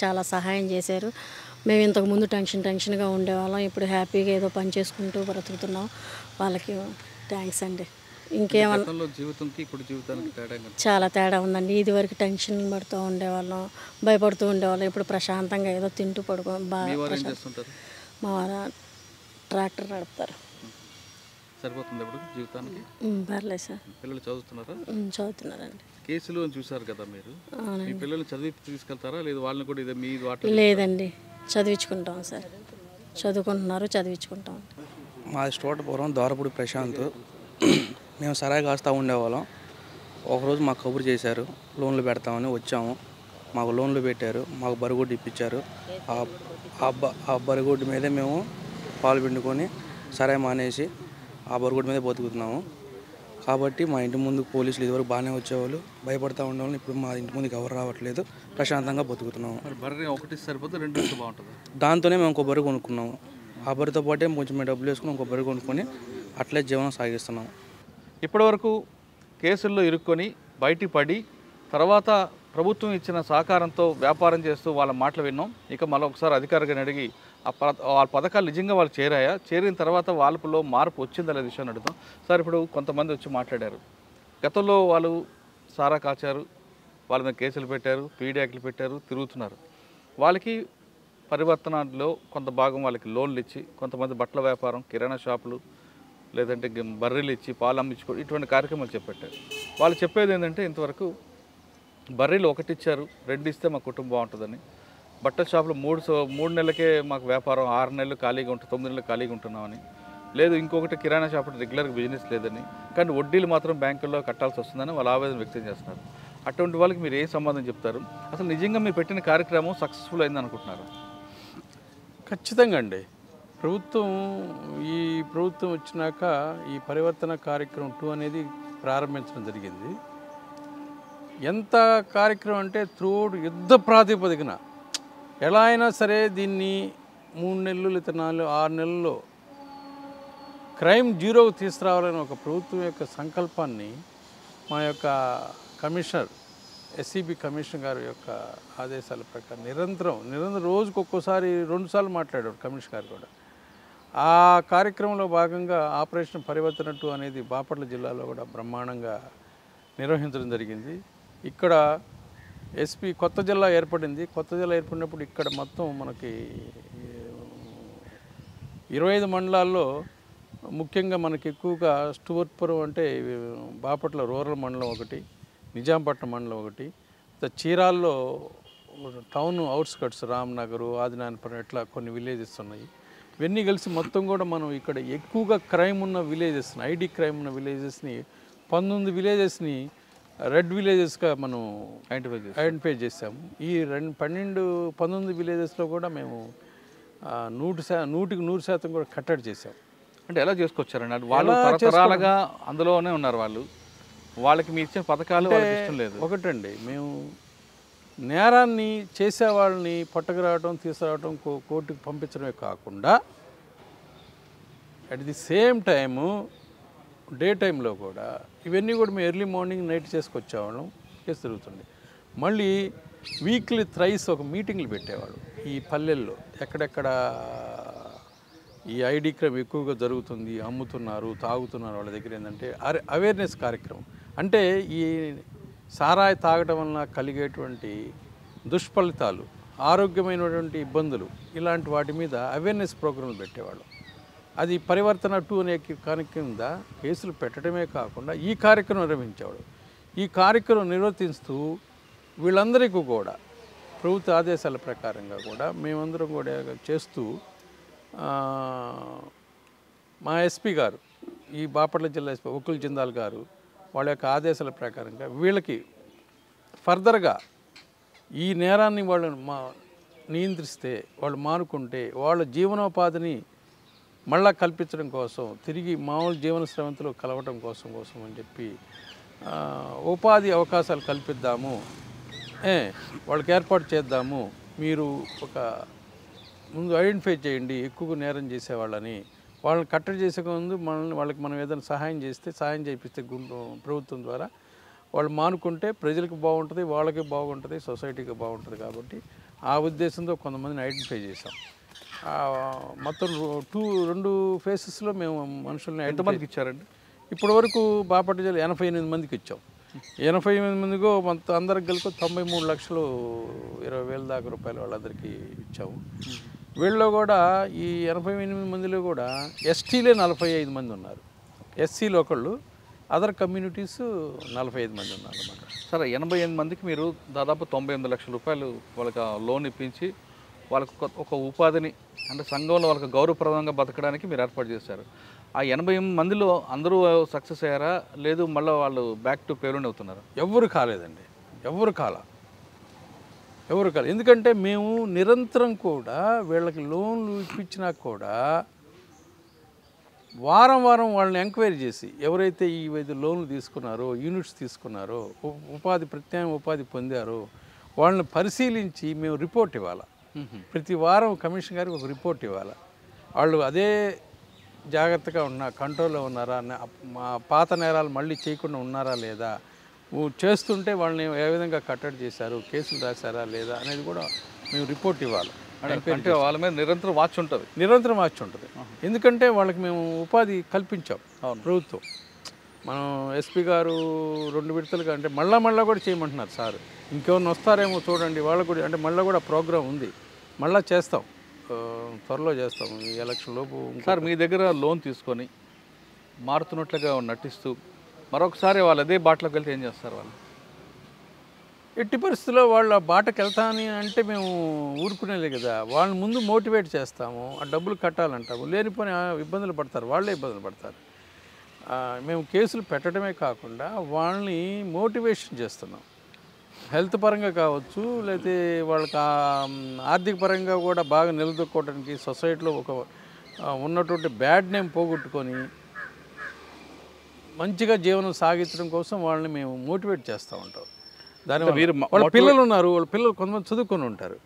చాలా సహాయం చేశారు. మేము ఇంతకుముందు టెన్షన్గా ఉండేవాళ్ళం. ఇప్పుడు హ్యాపీగా ఏదో పని చేసుకుంటూ బ్రతుకుతున్నాం. వాళ్ళకి థ్యాంక్స్ అండి. ఇంకేమన్నా చాలా తేడా ఉందండి. ఇదివరకు టెన్షన్ పడుతూ ఉండేవాళ్ళం, భయపడుతూ ఉండేవాళ్ళం. ఇప్పుడు ప్రశాంతంగా ఏదో తింటూ మా వారు ట్రాక్టర్ నడుపుతారు. సరిపోతుంది ఇప్పుడు జీవితానికి? పర్లేదు సార్. పిల్లలు చదువుతున్నారా? చదువుతున్నారండి. కేసులు అని చూసారు కదా మీరు, మీ పిల్లల్ని చదివి తీసుకెళ్తారా లేదు వాళ్ళని కూడా ఇదే మీ లేదండి, చదివించుకుంటాం సార్. చదువుకుంటున్నారు, చదివించుకుంటాం. మాది స్టోటపురం, దోరపూడి ప్రశాంత్. మేము సరాయి కాస్తా ఉండేవాళ్ళం. ఒకరోజు మాకు కబురు చేశారు, లోన్లు పెడతామని వచ్చాము. మాకు లోన్లు పెట్టారు, మాకు బరిగొడ్డు ఇప్పించారు. ఆ బరిగొడ్డు మీదే మేము పాలు పిండుకొని సరాయి మానేసి ఆ బరిగొడ్డు మీదే బతుకుతున్నాము. కాబట్టి మా ఇంటి ముందు పోలీసులు ఇదివరకు బాగానే వచ్చేవాళ్ళు, భయపడతా ఉండేవాళ్ళు. ఇప్పుడు మా ఇంటి ముందుకు ఎవరు రావట్లేదు, ప్రశాంతంగా బతుకుతున్నాము. బర్రె ఒకటి సరిపోతే రెండు బాగుంటుంది. దాంతోనే మేము ఇంకో బర్రె కొనుక్కున్నాము. ఆ బర్రెతో పాటే కొంచెం మేము డబ్బులు వేసుకుని ఇంకో బర్రె కొనుక్కొని అట్లే జీవనం సాగిస్తున్నాము. ఇప్పటివరకు కేసుల్లో ఇరుక్కొని బయటికి పడి తర్వాత ప్రభుత్వం ఇచ్చిన సహకారంతో వ్యాపారం చేస్తూ వాళ్ళ మాటలు విన్నాం. ఇక మళ్ళీ ఒకసారి అధికారిగా అడిగి వాళ్ళ పథకాలు నిజంగా వాళ్ళు చేరాయా, చేరిన తర్వాత వాళ్ళలో మార్పు వచ్చిందా లేదా విషయాన్ని అడుగుతాం. సార్, ఇప్పుడు కొంతమంది వచ్చి మాట్లాడారు, గతంలో వాళ్ళు సారా కాచారు, వాళ్ళ మీద కేసులు పెట్టారు, పీడీ యాక్ట్లు పెట్టారు, తిరుగుతున్నారు. వాళ్ళకి పరివర్తనలో కొంత భాగం వాళ్ళకి లోన్లు ఇచ్చి, కొంతమంది బట్టల వ్యాపారం, కిరాణా షాపులు, లేదంటే బర్రెలు ఇచ్చి పాలు అమ్మించుకో, ఇటువంటి కార్యక్రమాలు చెప్పారు. వాళ్ళు చెప్పేది ఏంటంటే ఇంతవరకు బర్రెలు ఒకటి ఇచ్చారు, 2 ఇస్తే మా కుటుంబం బాగుంటుందని. బట్టల షాపులు 3 నెలలకే మాకు వ్యాపారం, 6 నెలలు ఖాళీగా ఉంటుంది, 9 నెలలు ఖాళీగా ఉంటున్నామని. లేదు, ఇంకొకటి కిరాణా షాపు రెగ్యులర్గా బిజినెస్ లేదని, కానీ వడ్డీలు మాత్రం బ్యాంకుల్లో కట్టాల్సి వస్తుందని వాళ్ళు ఆవేదన వ్యక్తం చేస్తున్నారు. అటువంటి వాళ్ళకి మీరు ఏం సంబంధం చెప్తారు? అసలు నిజంగా మీరు పెట్టిన కార్యక్రమం సక్సెస్ఫుల్ అయింది అనుకుంటున్నారు? ఖచ్చితంగా అండి. ఈ ప్రభుత్వం వచ్చినాక ఈ పరివర్తన కార్యక్రమం 2 అనేది ప్రారంభించడం జరిగింది. ఎంత కార్యక్రమం అంటే త్రూఅవుట్ యుద్ధ ప్రాతిపదికన ఎలా అయినా సరే దీన్ని 3 నెలలు లేదా 6 నెలల్లో క్రైమ్ జీరోకు తీసుకురావాలని ఒక ప్రభుత్వం యొక్క సంకల్పాన్ని మా యొక్క కమిషనర్, ఎస్సీబీ కమిషనర్ గారి యొక్క ఆదేశాల ప్రకారం నిరంతరం రోజుకు ఒక్కోసారి 2 సార్లు మాట్లాడారు కమిషనర్ గారు కూడా. ఆ కార్యక్రమంలో భాగంగా ఆపరేషన్ పరివర్తన 2 అనేది బాపట్ల జిల్లాలో కూడా బ్రహ్మాండంగా నిర్వహించడం జరిగింది. ఇక్కడ ఎస్పీ కొత్త జిల్లా ఏర్పడింది. కొత్త జిల్లా ఏర్పడినప్పుడు ఇక్కడ మొత్తం మనకి 25 మండలాల్లో ముఖ్యంగా మనకి ఎక్కువగా స్టూవర్ట్పురం అంటే బాపట్ల రూరల్ మండలం ఒకటి, నిజాంపట్నం మండలం ఒకటి, చీరాల్లో టౌన్ అవుట్స్కట్స్ రామ్నగరు, ఆదినాయనపురం ఇట్లా కొన్ని విలేజెస్ ఉన్నాయి. ఇవన్నీ కలిసి మొత్తం కూడా మనం ఇక్కడ ఎక్కువగా క్రైమ్ ఉన్న విలేజెస్ని, ఐడి క్రైమ్ ఉన్న విలేజెస్ని 19 విలేజెస్ని రెడ్ విలేజెస్గా మనం ఐడెంటిఫై చేసాము. ఈ 19 విలేజెస్లో కూడా మేము 100% కూడా కట్టడి చేసాం. అంటే ఎలా చేసుకొచ్చారండి? వాళ్ళు తరతరాలుగా అందులోనే ఉన్నారు, వాళ్ళకి మీ ఇచ్చిన పథకాలు ఇష్టం లేదు. ఒకటండి, మేము నేరాన్ని చేసే వాళ్ళని పట్టుకురావడం, తీసుకురావడం, కోర్టుకు పంపించడమే కాకుండా at the same time day టైంలో కూడా ఇవన్నీ కూడా మేము ఎర్లీ మార్నింగ్ నైట్ చేసుకొచ్చేవాళ్ళం. కేసు తిరుగుతుంది. మళ్ళీ వీక్లీ థ్రైస్ ఒక మీటింగ్లు పెట్టేవాళ్ళు ఈ పల్లెల్లో, ఎక్కడెక్కడ ఈ ఐడి క్రైమ్ ఎక్కువగా జరుగుతుంది, అమ్ముతున్నారు, తాగుతున్నారు వాళ్ళ దగ్గర ఏంటంటే అవేర్నెస్ కార్యక్రమం. అంటే ఈ సారాయి తాగడం వలన కలిగేటువంటి దుష్ఫలితాలు, ఆరోగ్యమైనటువంటి ఇబ్బందులు, ఇలాంటి వాటి మీద అవేర్నెస్ ప్రోగ్రాంలు పెట్టేవాళ్ళు. అది పరివర్తన 2 అనే కింద కేసులు పెట్టడమే కాకుండా ఈ కార్యక్రమం నిర్వహించేవాడు. ఈ కార్యక్రమం నిర్వర్తిస్తూ వీళ్ళందరికీ కూడా ప్రభుత్వ ఆదేశాల ప్రకారంగా కూడా మేమందరం కూడా చేస్తూ మా ఎస్పీ గారు, ఈ బాపట్ల జిల్లా ఎస్పీ ఒకుల్ జిందాల్ గారు వాళ్ళ యొక్క ఆదేశాల ప్రకారంగా వీళ్ళకి ఫర్దర్గా ఈ నేరాన్ని వాళ్ళు నియంత్రిస్తే, వాళ్ళు మానుకుంటే వాళ్ళ జీవనోపాధిని మళ్ళా కల్పించడం కోసం, తిరిగి మామూలు జీవన స్రవంతిలో కలవటం కోసం అని చెప్పి ఉపాధి అవకాశాలు కల్పిద్దాము, వాళ్ళకి ఏర్పాటు చేద్దాము, మీరు ఒక ముందు ఐడెంటిఫై చేయండి ఎక్కువగా నేరం చేసేవాళ్ళని, వాళ్ళని కట్టడి చేసే ముందు వాళ్ళకి మనం ఏదైనా సహాయం చేయిస్తే ప్రభుత్వం ద్వారా వాళ్ళు మానుకుంటే ప్రజలకు బాగుంటుంది, వాళ్ళకి బాగుంటుంది, సొసైటీకి బాగుంటుంది. కాబట్టి ఆ ఉద్దేశంతో కొంతమందిని ఐడెంటిఫై చేసాం. మొత్తం 2 ఫేసెస్లో మేము మనుషుల్ని ఎంతమందికి ఇచ్చారండి? ఇప్పటి వరకు బాపట్ల జిల్లా 88 మందికి ఇచ్చాం. 88 మందికో మొత్తం అందరికి కలిసి 93,20,000 దాకా రూపాయలు వాళ్ళందరికీ ఇచ్చాము. వీళ్ళలో కూడా ఈ 88 మందిలో కూడా ఎస్టీలే 45 మంది ఉన్నారు. ఎస్సీలు ఒకళ్ళు, అదర్ కమ్యూనిటీస్ 45 మంది ఉన్నారు అన్నమాట. సరే, 88 మందికి మీరు దాదాపు 98 లక్షల రూపాయలు వాళ్ళకి లోన్ ఇప్పించి వాళ్ళకు ఒక ఉపాధిని అంటే సంఘంలో వాళ్ళకి గౌరవప్రదంగా బతకడానికి మీరు ఏర్పాటు చేశారు. ఆ 88 మందిలో అందరూ సక్సెస్ అయ్యారా, లేదు మళ్ళీ వాళ్ళు బ్యాక్ టు పేరుండి అవుతున్నారు? ఎవరు కాలేదండి, ఎవరు కాలేదు. ఎందుకంటే మేము నిరంతరం కూడా వీళ్ళకి లోన్లు ఇప్పించినా కూడా వారం వాళ్ళని ఎంక్వైరీ చేసి ఎవరైతే ఈ లోన్లు తీసుకున్నారో, యూనిట్స్ తీసుకున్నారో, ప్రత్యామ్నాయ ఉపాధి పొందారో వాళ్ళని పరిశీలించి మేము రిపోర్ట్ ఇవ్వాలి. ప్రతి వారం కమిషన్ గారికి ఒక రిపోర్ట్ ఇవ్వాలి. వాళ్ళు అదే జాగ్రత్తగా కంట్రోల్లో ఉన్నారా, మా పాత నేరాలు మళ్ళీ చేయకుండా ఉన్నారా లేదా, చేస్తుంటే వాళ్ళని ఏ విధంగా కట్టడి చేశారు, కేసులు రాశారా లేదా అనేది కూడా మేము రిపోర్ట్ ఇవ్వాలి. అంటే వాళ్ళ మీద నిరంతరం వాచ్ ఉంటుంది. ఎందుకంటే వాళ్ళకి మేము ఉపాధి కల్పించాం ప్రభుత్వం. మనం ఎస్పీ గారు 2 విడతలుగా అంటే మళ్ళా కూడా చేయమంటున్నారు సార్. ఇంకేమన్నా వస్తారేమో చూడండి వాళ్ళకు కూడా, అంటే మళ్ళీ కూడా ప్రోగ్రాం ఉంది, మళ్ళీ చేస్తాం, త్వరలో చేస్తాం ఈ ఎలక్షన్ లోపు. సార్, మీ దగ్గర లోన్ తీసుకొని మారుతున్నట్లుగా నటిస్తూ మరొకసారి వాళ్ళు అదే బాటలోకి వెళ్తే ఏం చేస్తారు? వాళ్ళు ఎట్టి పరిస్థితుల్లో వాళ్ళ బాటకు వెళ్తామని అంటే మేము ఊరుకునేలే కదా. వాళ్ళని ముందు మోటివేట్ చేస్తాము, ఆ డబ్బులు కట్టాలంటాము, లేనిపోయిన ఇబ్బందులు పడతారు, వాళ్ళే ఇబ్బందులు పడతారు. మేము కేసులు పెట్టడమే కాకుండా వాళ్ళని మోటివేషన్ చేస్తున్నాం. హెల్త్ పరంగా కావచ్చు, లేకపోతే వాళ్ళకి ఆర్థిక పరంగా కూడా బాగా నిలదొక్కోవడానికి, సొసైటీలో ఒక ఉన్నటువంటి బ్యాడ్ నేమ్ పోగొట్టుకొని మంచిగా జీవనం సాగించడం కోసం వాళ్ళని మేము మోటివేట్ చేస్తూ ఉంటాం. దానివల్ల వాళ్ళ పిల్లలు ఉన్నారు, వాళ్ళ పిల్లలు కొంతమంది చదువుకొని ఉంటారు,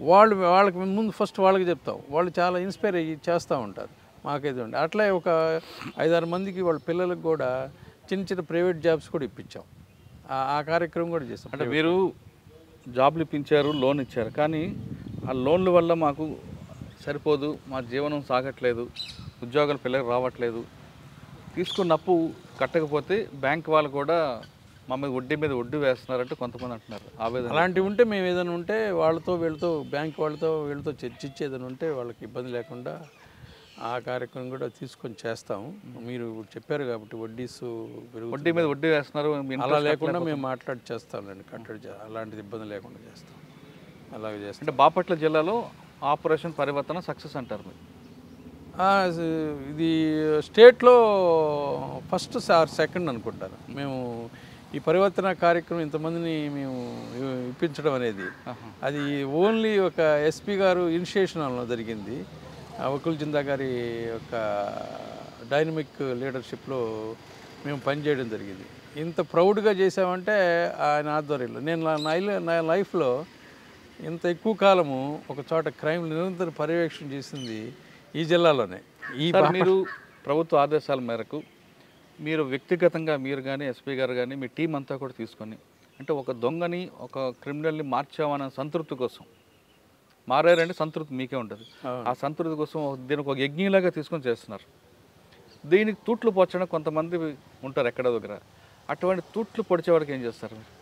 వాళ్ళకి ముందు ఫస్ట్ వాళ్ళకి చెప్తాం, వాళ్ళు చాలా ఇన్స్పైర్ అయ్యి చేస్తూ ఉంటారు. మాకైతే ఉండే అట్లా ఒక 5-6 మందికి వాళ్ళ పిల్లలకు కూడా చిన్న ప్రైవేట్ జాబ్స్ కూడా ఇప్పించాం. ఆ కార్యక్రమం కూడా చేస్తాం. అంటే మీరు జాబ్లు ఇప్పించారు, లోన్ ఇచ్చారు, కానీ ఆ లోన్ల వల్ల మాకు సరిపోదు, మా జీవనం సాగట్లేదు, ఉద్యోగాలు పిల్లలకు రావట్లేదు, తీసుకున్న అప్పు కట్టకపోతే బ్యాంక్ వాళ్ళు కూడా మా మీద వడ్డీ వేస్తున్నారంటే కొంతమంది అంటున్నారు. అలాంటివి ఉంటే మేము ఏదైనా ఉంటే వీళ్ళతో బ్యాంక్ వీళ్ళతో చర్చించి ఏదైనా ఉంటే వాళ్ళకి ఇబ్బంది లేకుండా ఆ కార్యక్రమం కూడా తీసుకొని చేస్తాము. మీరు చెప్పారు కాబట్టి వడ్డీ మీద వడ్డీ వేస్తున్నారు, అలా లేకుండా మేము మాట్లాడి చేస్తాంలేండి, కట్టడి అలాంటిది ఇబ్బంది లేకుండా చేస్తాం. అలాగే చేస్తాం. అంటే బాపట్ల జిల్లాలో ఆపరేషన్ పరివర్తన సక్సెస్ అంటారు మీరు? ఇది స్టేట్లో ఫస్ట్ ఆర్ సెకండ్ అనుకుంటారు. మేము ఈ పరివర్తన కార్యక్రమం ఇంతమందిని మేము ఇప్పించడం అనేది అది ఓన్లీ ఒక ఎస్పీ గారు ఇనిషియేషన్లో జరిగింది. వకుల్ జిందా గారి యొక్క డైనమిక్ లీడర్షిప్లో మేము పనిచేయడం జరిగింది. ఇంత ప్రౌడ్గా చేసామంటే ఆయన ఆధ్వర్యంలో. నేను నా లైఫ్లో ఇంత ఎక్కువ కాలము ఒక చోట క్రైమ్ నిరంతరం పర్యవేక్షణ చేసింది ఈ జిల్లాలోనే. మీరు ప్రభుత్వ ఆదేశాల మేరకు మీరు వ్యక్తిగతంగా మీరు కానీ ఎస్పీ గారు కానీ మీ టీం అంతా కూడా తీసుకొని అంటే ఒక దొంగని ఒక క్రిమినల్ని మార్చామన్న సంతృప్తి కోసం మారారంటే సంతృప్తి మీకే ఉంటుంది. ఆ సంతృప్తి కోసం దీనికి ఒక యజ్ఞలాగా తీసుకొని చేస్తున్నారు. దీనికి తూట్లు పొచ్చడం కొంతమంది ఉంటారు ఎక్కడ దగ్గర, అటువంటి తూట్లు పొడిచేవాడికి ఏం చేస్తారు మీరు?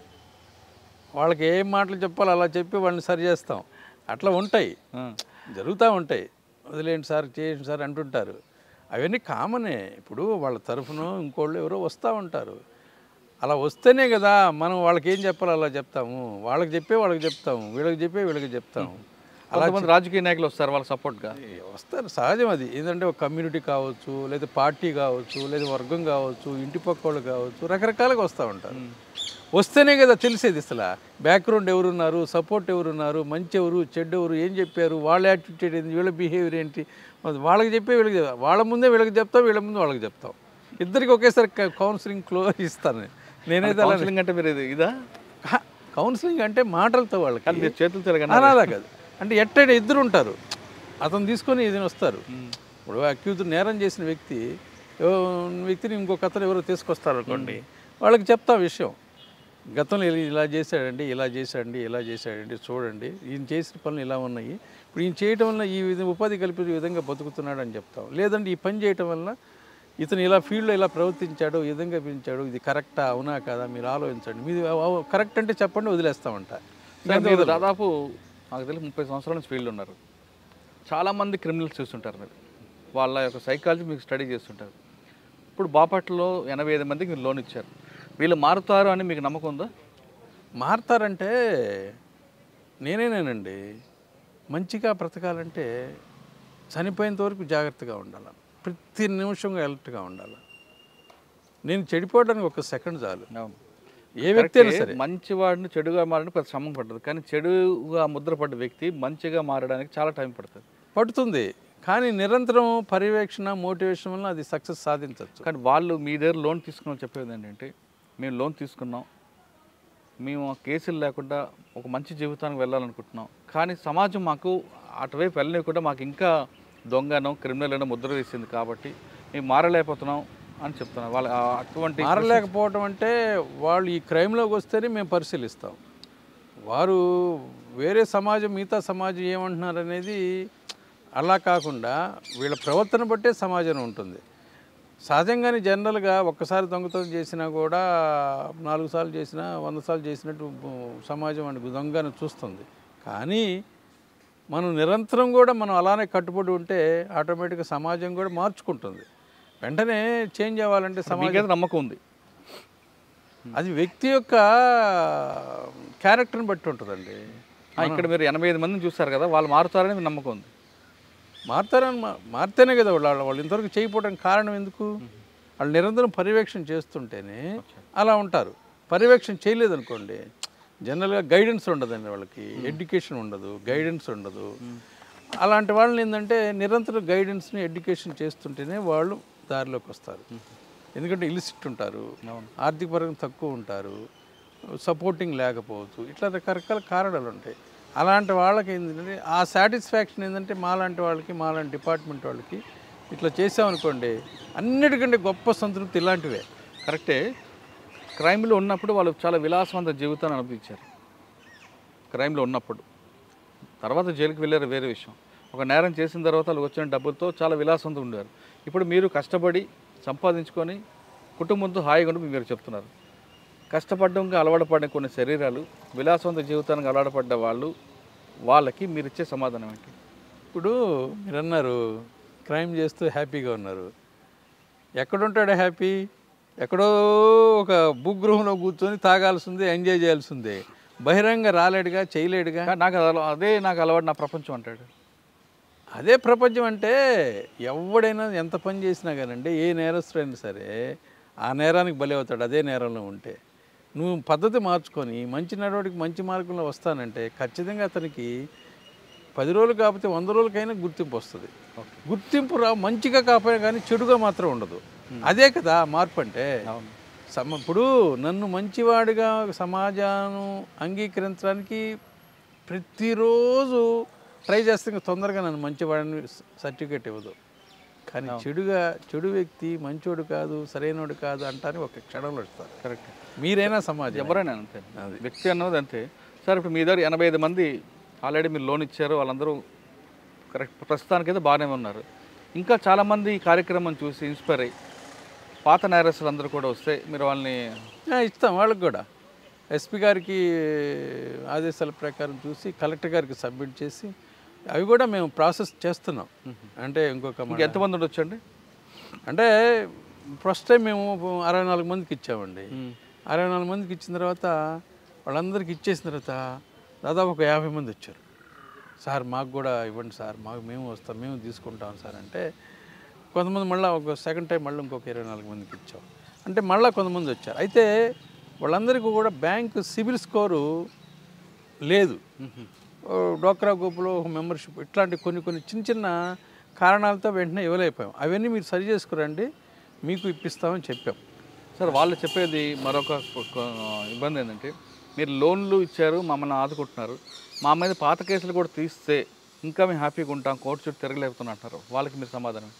వాళ్ళకి ఏం మాటలు చెప్పాలో అలా చెప్పి వాళ్ళని సరి చేస్తాం. అట్లా ఉంటాయి, జరుగుతూ ఉంటాయి. వదిలేండి సార్, చేయండి సార్ అంటుంటారు. అవన్నీ కామనే. ఇప్పుడు వాళ్ళ తరఫున ఇంకోళ్ళు ఎవరో వస్తూ ఉంటారు. అలా వస్తేనే కదా మనం వాళ్ళకి ఏం చెప్పాలో అలా చెప్తాము. వాళ్ళకి చెప్తాము, వీళ్ళకి చెప్తాము. అలాంటి రాజకీయ నాయకులు వస్తారు వాళ్ళ సపోర్ట్గా వస్తారు, సహజం అది. ఏంటంటే ఒక కమ్యూనిటీ కావచ్చు, లేదా పార్టీ కావచ్చు, లేదా వర్గం కావచ్చు, ఇంటి పక్క వాళ్ళు కావచ్చు, రకరకాలుగా వస్తూ ఉంటారు. వస్తేనే కదా తెలిసేది అసలు బ్యాక్గ్రౌండ్ ఎవరున్నారు, సపోర్ట్ ఎవరున్నారు, మంచి ఎవరు, చెడ్డ ఎవరు, ఏం చెప్పారు, వాళ్ళ యాటిట్యూడ్ ఏంటి, వీళ్ళ బిహేవియర్ ఏంటి, వాళ్ళకి వీళ్ళకి వాళ్ళ ముందే వీళ్ళకి చెప్తాం, వీళ్ళ ముందు వాళ్ళకి చెప్తాం. ఇద్దరికి ఒకేసారి కౌన్సిలింగ్ క్లోజ్ ఇస్తాను నేనైతే. కౌన్సిలింగ్ అంటే మీరు ఇదా? కౌన్సిలింగ్ అంటే మాటలతో వాళ్ళకి, మీరు చేతులతో అలా కాదు. అంటే ఎట్టయినా ఇద్దరు ఉంటారు, అతను తీసుకొని ఇది వస్తారు. ఇప్పుడు అక్యూజ్ నేరం చేసిన వ్యక్తిని ఇంకొక అతను ఎవరో తీసుకొస్తారు అనుకోండి, వాళ్ళకి చెప్తా విషయం. గతంలో ఇలా చేశాడండి, ఇలా చేశాడండి, చూడండి ఈయన చేసిన పనులు ఇలా ఉన్నాయి, ఇప్పుడు ఈయన చేయటం వల్ల ఈ ఉపాధి కల్పించే విధంగా బతుకుతున్నాడు అని చెప్తాం. లేదంటే ఈ పని చేయటం వల్ల ఇతను ఇలా ఫీల్డ్లో ఇలా ప్రవర్తించాడు, ఈ విధంగా పెంచాడు, ఇది కరెక్టా అవునా కదా మీరు ఆలోచించండి, మీరు కరెక్ట్ అంటే చెప్పండి, వదిలేస్తామంట. దాదాపు నాకు తెలిసి 30 సంవత్సరాల నుంచి ఫీల్డ్ ఉన్నారు. చాలామంది క్రిమినల్స్ చూస్తుంటారు మీరు, వాళ్ళ యొక్క సైకాలజీ మీకు స్టడీ చేస్తుంటారు. ఇప్పుడు బాపట్లలో 85 మందికి మీరు లోన్ ఇచ్చారు. వీళ్ళు మారుతారు అని మీకు నమ్మకం ఉందా? మారుతారంటే నేనేనండి. మంచిగా బ్రతకాలంటే చనిపోయేంత వరకు జాగ్రత్తగా ఉండాలి, ప్రతి నిమిషం అలర్ట్గా ఉండాలి. నేను చెడిపోవడానికి ఒక సెకండ్ చాలు. ఏ వ్యక్తి అయినా సరే మంచివాడిని చెడుగా మారడానికి పెద్ద శ్రమం పడుతుంది, కానీ చెడుగా ముద్రపడ్డ వ్యక్తి మంచిగా మారడానికి చాలా టైం పడుతుంది. కానీ నిరంతరం పర్యవేక్షణ మోటివేషన్ వల్ల అది సక్సెస్ సాధించవచ్చు. కానీ వాళ్ళు మీ దగ్గర లోన్ తీసుకున్నాం చెప్పేది ఏంటంటే, మేము లోన్ తీసుకున్నాం, మేము కేసులు లేకుండా ఒక మంచి జీవితానికి వెళ్ళాలనుకుంటున్నాం, కానీ సమాజం మాకు అటువైపు వెళ్ళనివ్వకుండా మాకు ఇంకా దొంగనో క్రిమినల్ అయినా ముద్ర వేసింది కాబట్టి మేము మారలేకపోతున్నాం అని చెప్తున్నారు. వాళ్ళు అటువంటి మారలేకపోవడం అంటే వాళ్ళు ఈ క్రైమ్లోకి వస్తేనే మేము పరిశీలిస్తాం. వారు వేరే సమాజం మిగతా సమాజం ఏమంటున్నారు అనేది అలా కాకుండా వీళ్ళ ప్రవర్తన బట్టే సమాజం ఉంటుంది. సహజంగానే జనరల్గా ఒక్కసారి దొంగతనం చేసినా కూడా 4 సార్లు చేసినా 100 సార్లు చేసినట్టు సమాజం అని దొంగను చూస్తుంది. కానీ మనం నిరంతరం కూడా మనం అలానే కట్టుబడి ఉంటే ఆటోమేటిక్గా సమాజం కూడా మార్చుకుంటుంది. వెంటనే చేంజ్ అవ్వాలంటే సమాజం నమ్మకం ఉంది. అది వ్యక్తి యొక్క క్యారెక్టర్ని బట్టి ఉంటుందండి. ఇక్కడ మీరు 85 మందిని చూస్తారు కదా, వాళ్ళు మారుతారని మీకు నమ్మకం ఉంది. మారితేనే కదా వాళ్ళు ఇంతవరకు చేయకపోవడానికి కారణం ఎందుకు? వాళ్ళు నిరంతరం పర్యవేక్షణ చేస్తుంటేనే అలా ఉంటారు. పర్యవేక్షణ చేయలేదనుకోండి, జనరల్గా గైడెన్స్ ఉండదండి, వాళ్ళకి ఎడ్యుకేషన్ ఉండదు, గైడెన్స్ ఉండదు. అలాంటి వాళ్ళని ఏంటంటే నిరంతరం గైడెన్స్ని ఎడ్యుకేషన్ చేస్తుంటేనే వాళ్ళు దారిలోకి వస్తారు. ఎందుకంటే ఇలిసిట్ ఉంటారు, ఆర్థిక పరంగా తక్కువ ఉంటారు, సపోర్టింగ్ లేకపోవచ్చు, ఇట్లా రకరకాల కారణాలు ఉంటాయి. అలాంటి వాళ్ళకి ఏంటంటే ఆ సాటిస్ఫాక్షన్ ఏంటంటే మాలాంటి వాళ్ళకి, మాలాంటి డిపార్ట్మెంట్ వాళ్ళకి ఇట్లా చేసామనుకోండి, అన్నిటికంటే గొప్ప సంతృప్తి ఇలాంటివే. కరెక్టే. క్రైమ్లో ఉన్నప్పుడు వాళ్ళు చాలా విలాసవంత జీవితాన్ని అనుభవించారు. క్రైమ్లో ఉన్నప్పుడు తర్వాత జైలుకి వెళ్ళారు వేరే విషయం. ఒక నేరం చేసిన తర్వాత వాళ్ళు వచ్చిన డబ్బులతో చాలా విలాసవంతం ఉండేవారు. ఇప్పుడు మీరు కష్టపడి సంపాదించుకొని కుటుంబంతో హాయిగా ఉండి మీరు చెప్తున్నారు. కష్టపడడానికి అలవాటు పడిన కొన్ని శరీరాలు విలాసవంత జీవితానికి అలవాటు పడ్డ వాళ్ళకి మీరు ఇచ్చే సమాధానం ఏంటి? ఇప్పుడు మీరు అన్నారు క్రైమ్ చేస్తూ హ్యాపీగా ఉన్నారు. ఎక్కడుంటాడు హ్యాపీ? ఎక్కడో ఒక భూగృహంలో కూర్చొని తాగాల్సిందే, ఎంజాయ్ చేయాల్సిందే. బహిరంగ రాలేడుగా, చేయలేడుగా. నాకు అలవాటు, నా ప్రపంచం అంటాడు. అదే ప్రపంచం అంటే ఎవడైనా ఎంత పని చేసినా కానండి, ఏ నేరస్తుడైనా సరే ఆ నేరానికి బలి అవుతాడు. అదే నేరంలో ఉంటే నువ్వు పద్ధతి మార్చుకొని మంచి నడవడికి మంచి మార్గంలో వస్తానంటే ఖచ్చితంగా అతనికి 10 రోజులు కాకపోతే 100 రోజులకైనా గుర్తింపు వస్తుంది. గుర్తింపు మంచిగా కాకపోయినా కానీ చెడుగా మాత్రం ఉండదు. అదే కదా మార్పు అంటే. ఇప్పుడు నన్ను మంచివాడిగా సమాజాన్ని అంగీకరించడానికి ప్రతిరోజు ట్రై చేస్తే తొందరగా నన్ను మంచివాడిని సర్టిఫికేట్ ఇవ్వదు. కానీ చెడు వ్యక్తి మంచోడు కాదు, సరైనోడు కాదు అంటారని ఒక క్షణంలో ఇస్తారు. కరెక్ట్. మీరైనా సమాజం ఎవరైనా అంతే, వ్యక్తి అన్నది అంతే. సార్ ఇప్పుడు మీ దగ్గర 85 మంది ఆల్రెడీ మీరు లోన్ ఇచ్చారు, వాళ్ళందరూ కరెక్ట్ ప్రస్తుతానికైతే బాగానే ఉన్నారు. ఇంకా చాలామంది ఈ కార్యక్రమం చూసి ఇన్స్పైర్ అయ్యి పాత నేరస్తులు అందరూ కూడా వస్తే మీరు వాళ్ళని ఇస్తాం. వాళ్ళకి కూడా ఎస్పీ గారికి ఆదేశాల ప్రకారం చూసి కలెక్టర్ గారికి సబ్మిట్ చేసి అవి కూడా మేము ప్రాసెస్ చేస్తున్నాం. అంటే ఇంకొక ఎంతమంది ఉండొచ్చండి? అంటే ఫస్ట్ టైం మేము 64 మందికి ఇచ్చామండి. 64 మందికి ఇచ్చిన తర్వాత వాళ్ళందరికీ ఇచ్చేసిన తర్వాత దాదాపు ఒక 50 మంది వచ్చారు. సార్ మాకు కూడా ఇవ్వండి సార్, మేము వస్తాం, మేము తీసుకుంటాం సార్ అంటే కొంతమంది మళ్ళీ ఒక సెకండ్ టైం మళ్ళీ ఇంకొక 24 మందికి ఇచ్చాం. అంటే మళ్ళీ కొంతమంది వచ్చారు. అయితే వాళ్ళందరికీ కూడా బ్యాంకు సిబిల్ స్కోరు లేదు, డోక్రా గ్రూపులో మెంబర్షిప్, ఇట్లాంటి కొన్ని చిన్న చిన్న కారణాలతో వెంటనే ఇవ్వలేకపోయాం. అవన్నీ మీరు సరి చేసుకురండి, మీకు ఇప్పిస్తామని చెప్పాం. సార్ వాళ్ళు చెప్పేది మరొక ఇబ్బంది ఏంటంటే, మీరు లోన్లు ఇచ్చారు, మమ్మల్ని ఆదుకుంటున్నారు, మా మీద పాత కేసులు కూడా తీస్తే ఇంకా మేము హ్యాపీగా ఉంటాం, కోర్టు చుట్టూ తిరగలేపుతున్నా అంటారు. వాళ్ళకి మీరు సమాధానం?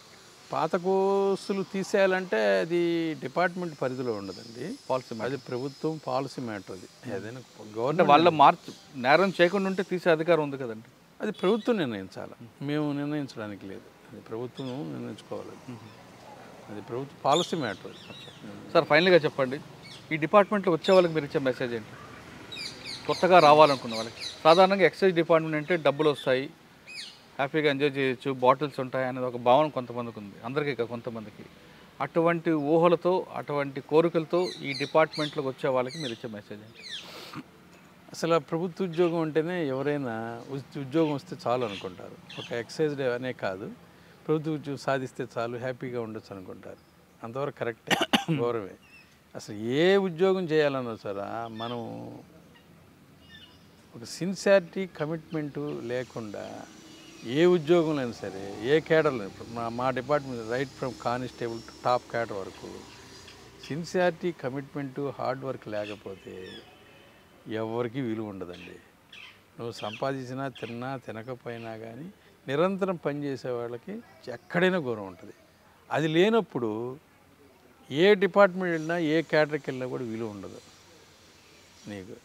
పాత కేసులు తీసేయాలంటే అది డిపార్ట్మెంట్ పరిధిలో ఉండదండి, పాలసీ. అది ప్రభుత్వం పాలసీ మ్యాటర్. అది ఏదైనా గవర్నమెంట్ వాళ్ళ నేరం చేయకుండా ఉంటే తీసే అధికారం ఉంది కదండి. అది ప్రభుత్వం నిర్ణయించాలి, మేము నిర్ణయించడానికి లేదు. అది ప్రభుత్వం నిర్ణయించుకోవాలి, అది ప్రభుత్వ పాలసీ మ్యాటర్. సార్ ఫైనల్గా చెప్పండి, ఈ డిపార్ట్మెంట్లో వచ్చే వాళ్ళకి మీరు ఇచ్చే మెసేజ్ ఏంటి? కొత్తగా రావాలనుకున్న వాళ్ళకి. సాధారణంగా ఎక్సైజ్ డిపార్ట్మెంట్ అంటే డబ్బులు వస్తాయి, హ్యాపీగా ఎంజాయ్ చేయొచ్చు, బాటిల్స్ ఉంటాయి అనేది ఒక భావన కొంతమందికి ఉంది, అందరికీ కొంతమందికి. అటువంటి ఊహలతో అటువంటి కోరికలతో ఈ డిపార్ట్మెంట్లోకి వచ్చే వాళ్ళకి మీరు ఇచ్చే మెసేజ్ ఏంటి? అసలు ఆ ప్రభుత్వ ఉద్యోగం అంటేనే ఎవరైనా ఉద్యోగం వస్తే చాలు అనుకుంటారు. ఒక ఎక్సైజ్ డే అనే కాదు, ప్రభుత్వ ఉద్యోగం సాధిస్తే చాలు హ్యాపీగా ఉండొచ్చు అనుకుంటారు. అంతవరకు కరెక్టే, గౌరవమే. అసలు ఏ ఉద్యోగం చేయాలన్నా సరే మనం ఒక సిన్సియారిటీ కమిట్మెంటు లేకుండా ఏ ఉద్యోగంలో అయినా సరే, ఏ కేడర్లో, మా department right from constable to top cadre వరకు సిన్సియారిటీ కమిట్మెంటు హార్డ్ వర్క్ లేకపోతే ఎవరికి విలువ ఉండదండి. నువ్వు సంపాదించినా తిన్నా తినకపోయినా కానీ నిరంతరం పనిచేసే వాళ్ళకి ఎక్కడైనా గౌరవం ఉంటుంది. అది లేనప్పుడు ఏ డిపార్ట్మెంట్ వెళ్ళినా ఏ కేటర్కి వెళ్ళినా కూడా విలువ ఉండదు నీకు.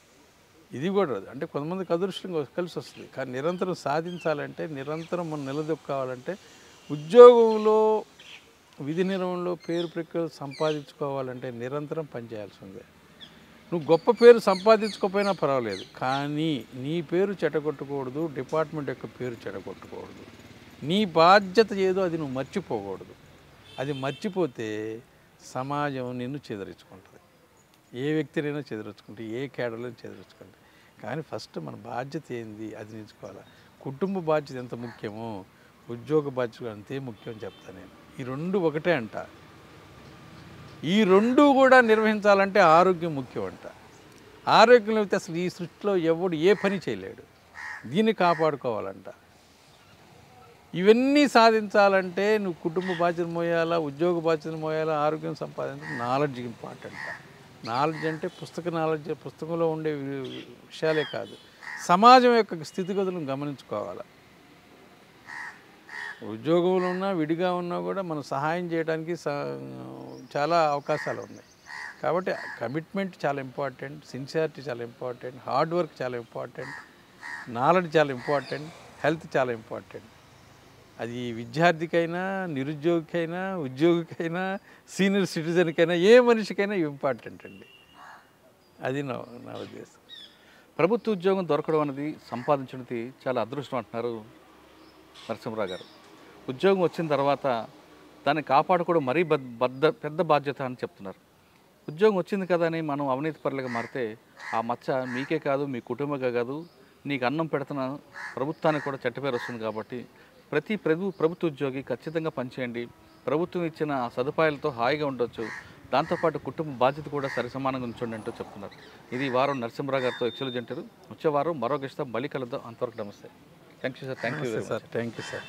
ఇది కూడా రాదు. అంటే కొంతమందికి అదృష్టం కలిసి వస్తుంది, కానీ నిరంతరం సాధించాలంటే, నిరంతరం మనం నిలదొక్కోవాలంటే, ఉద్యోగంలో విధి నిర్వహణలో పేరు ప్రఖ్యాతులు సంపాదించుకోవాలంటే నిరంతరం పనిచేయాల్సిందే. నువ్వు గొప్ప పేరు సంపాదించుకోకపోయినా పర్వాలేదు, కానీ నీ పేరు చెడగొట్టకూడదు, డిపార్ట్మెంట్ యొక్క పేరు చెడగొట్టకూడదు. నీ బాధ్యత ఏదో అది నువ్వు మర్చిపోకూడదు. అది మర్చిపోతే సమాజం నిన్ను చెదరించుకుంటుంది. ఏ వ్యక్తినైనా చెదరించుకుంటే, ఏ కేడర్లో చెదరించుకుంటుంది. కానీ ఫస్ట్ మన బాధ్యత ఏంది అది నేర్చుకోవాలి. కుటుంబ బాధ్యత ఎంత ముఖ్యమో ఉద్యోగ బాధ్యత అంతే ముఖ్యం చెప్తాను నేను. ఈ రెండు ఒకటే అంట. ఈ రెండు కూడా నిర్వహించాలంటే ఆరోగ్యం ముఖ్యం అంట. ఆరోగ్యం లేకపోతే అసలు ఈ సృష్టిలో ఎవడు ఏ పని చేయలేడు. దీన్ని కాపాడుకోవాలంట. ఇవన్నీ సాధించాలంటే నువ్వు కుటుంబ బాధ్యత మోయాలా, ఉద్యోగ బాధ్యత మోయాలా, ఆరోగ్యం సంపాదించాలి. Knowledge important. నాలెడ్జ్ అంటే పుస్తక నాలెడ్జ్, పుస్తకంలో ఉండే విషయాలే కాదు, సమాజం యొక్క స్థితిగతులను గమనించుకోవాలి. ఉద్యోగంలో ఉన్నా విడిగా ఉన్నా కూడా మనం సహాయం చేయడానికి చాలా అవకాశాలు ఉన్నాయి. కాబట్టి కమిట్మెంట్ చాలా ఇంపార్టెంట్, సిన్సియారిటీ చాలా ఇంపార్టెంట్, హార్డ్ వర్క్ చాలా ఇంపార్టెంట్, నాలెడ్జ్ చాలా ఇంపార్టెంట్, హెల్త్ చాలా ఇంపార్టెంట్. అది విద్యార్థికైనా, నిరుద్యోగికైనా, ఉద్యోగికైనా, సీనియర్ సిటిజన్కైనా, ఏ మనిషికైనా ఇంపార్టెంట్ అండి. అది నా ఉద్దేశం. ప్రభుత్వ ఉద్యోగం దొరకడం అనేది, సంపాదించినది చాలా అదృష్టం అంటున్నారు నరసింహరావు గారు. ఉద్యోగం వచ్చిన తర్వాత దాన్ని కాపాడుకోవడం మరీ పెద్ద బాధ్యత అని చెప్తున్నారు. ఉద్యోగం వచ్చింది కదా అని మనం అవినీతి పరులుగా మారితే ఆ మచ్చ మీకే కాదు, మీ కుటుంబకే కాదు, నీకు అన్నం పెడుతున్న ప్రభుత్వానికి కూడా చెడ్డ పేరు వస్తుంది. కాబట్టి ప్రతి ప్రభుత్వ ఉద్యోగి ఖచ్చితంగా పనిచేయండి. ప్రభుత్వం ఇచ్చిన సదుపాయాలతో హాయిగా ఉండొచ్చు, దాంతోపాటు కుటుంబ బాధ్యత కూడా సరిసమానంగా ఉంచండి అంటూ చెప్తున్నారు. ఇది వారం నరసింహరావు గారితో ఎక్స్క్లూజివ్ ఇంటర్వ్యూ. వచ్చే వారం మరో గెస్ట్తో మళ్ళీ కలుద్దాం. అంతవరకు నమస్తే. Thank you sir. Thank you sir. Thank you sir.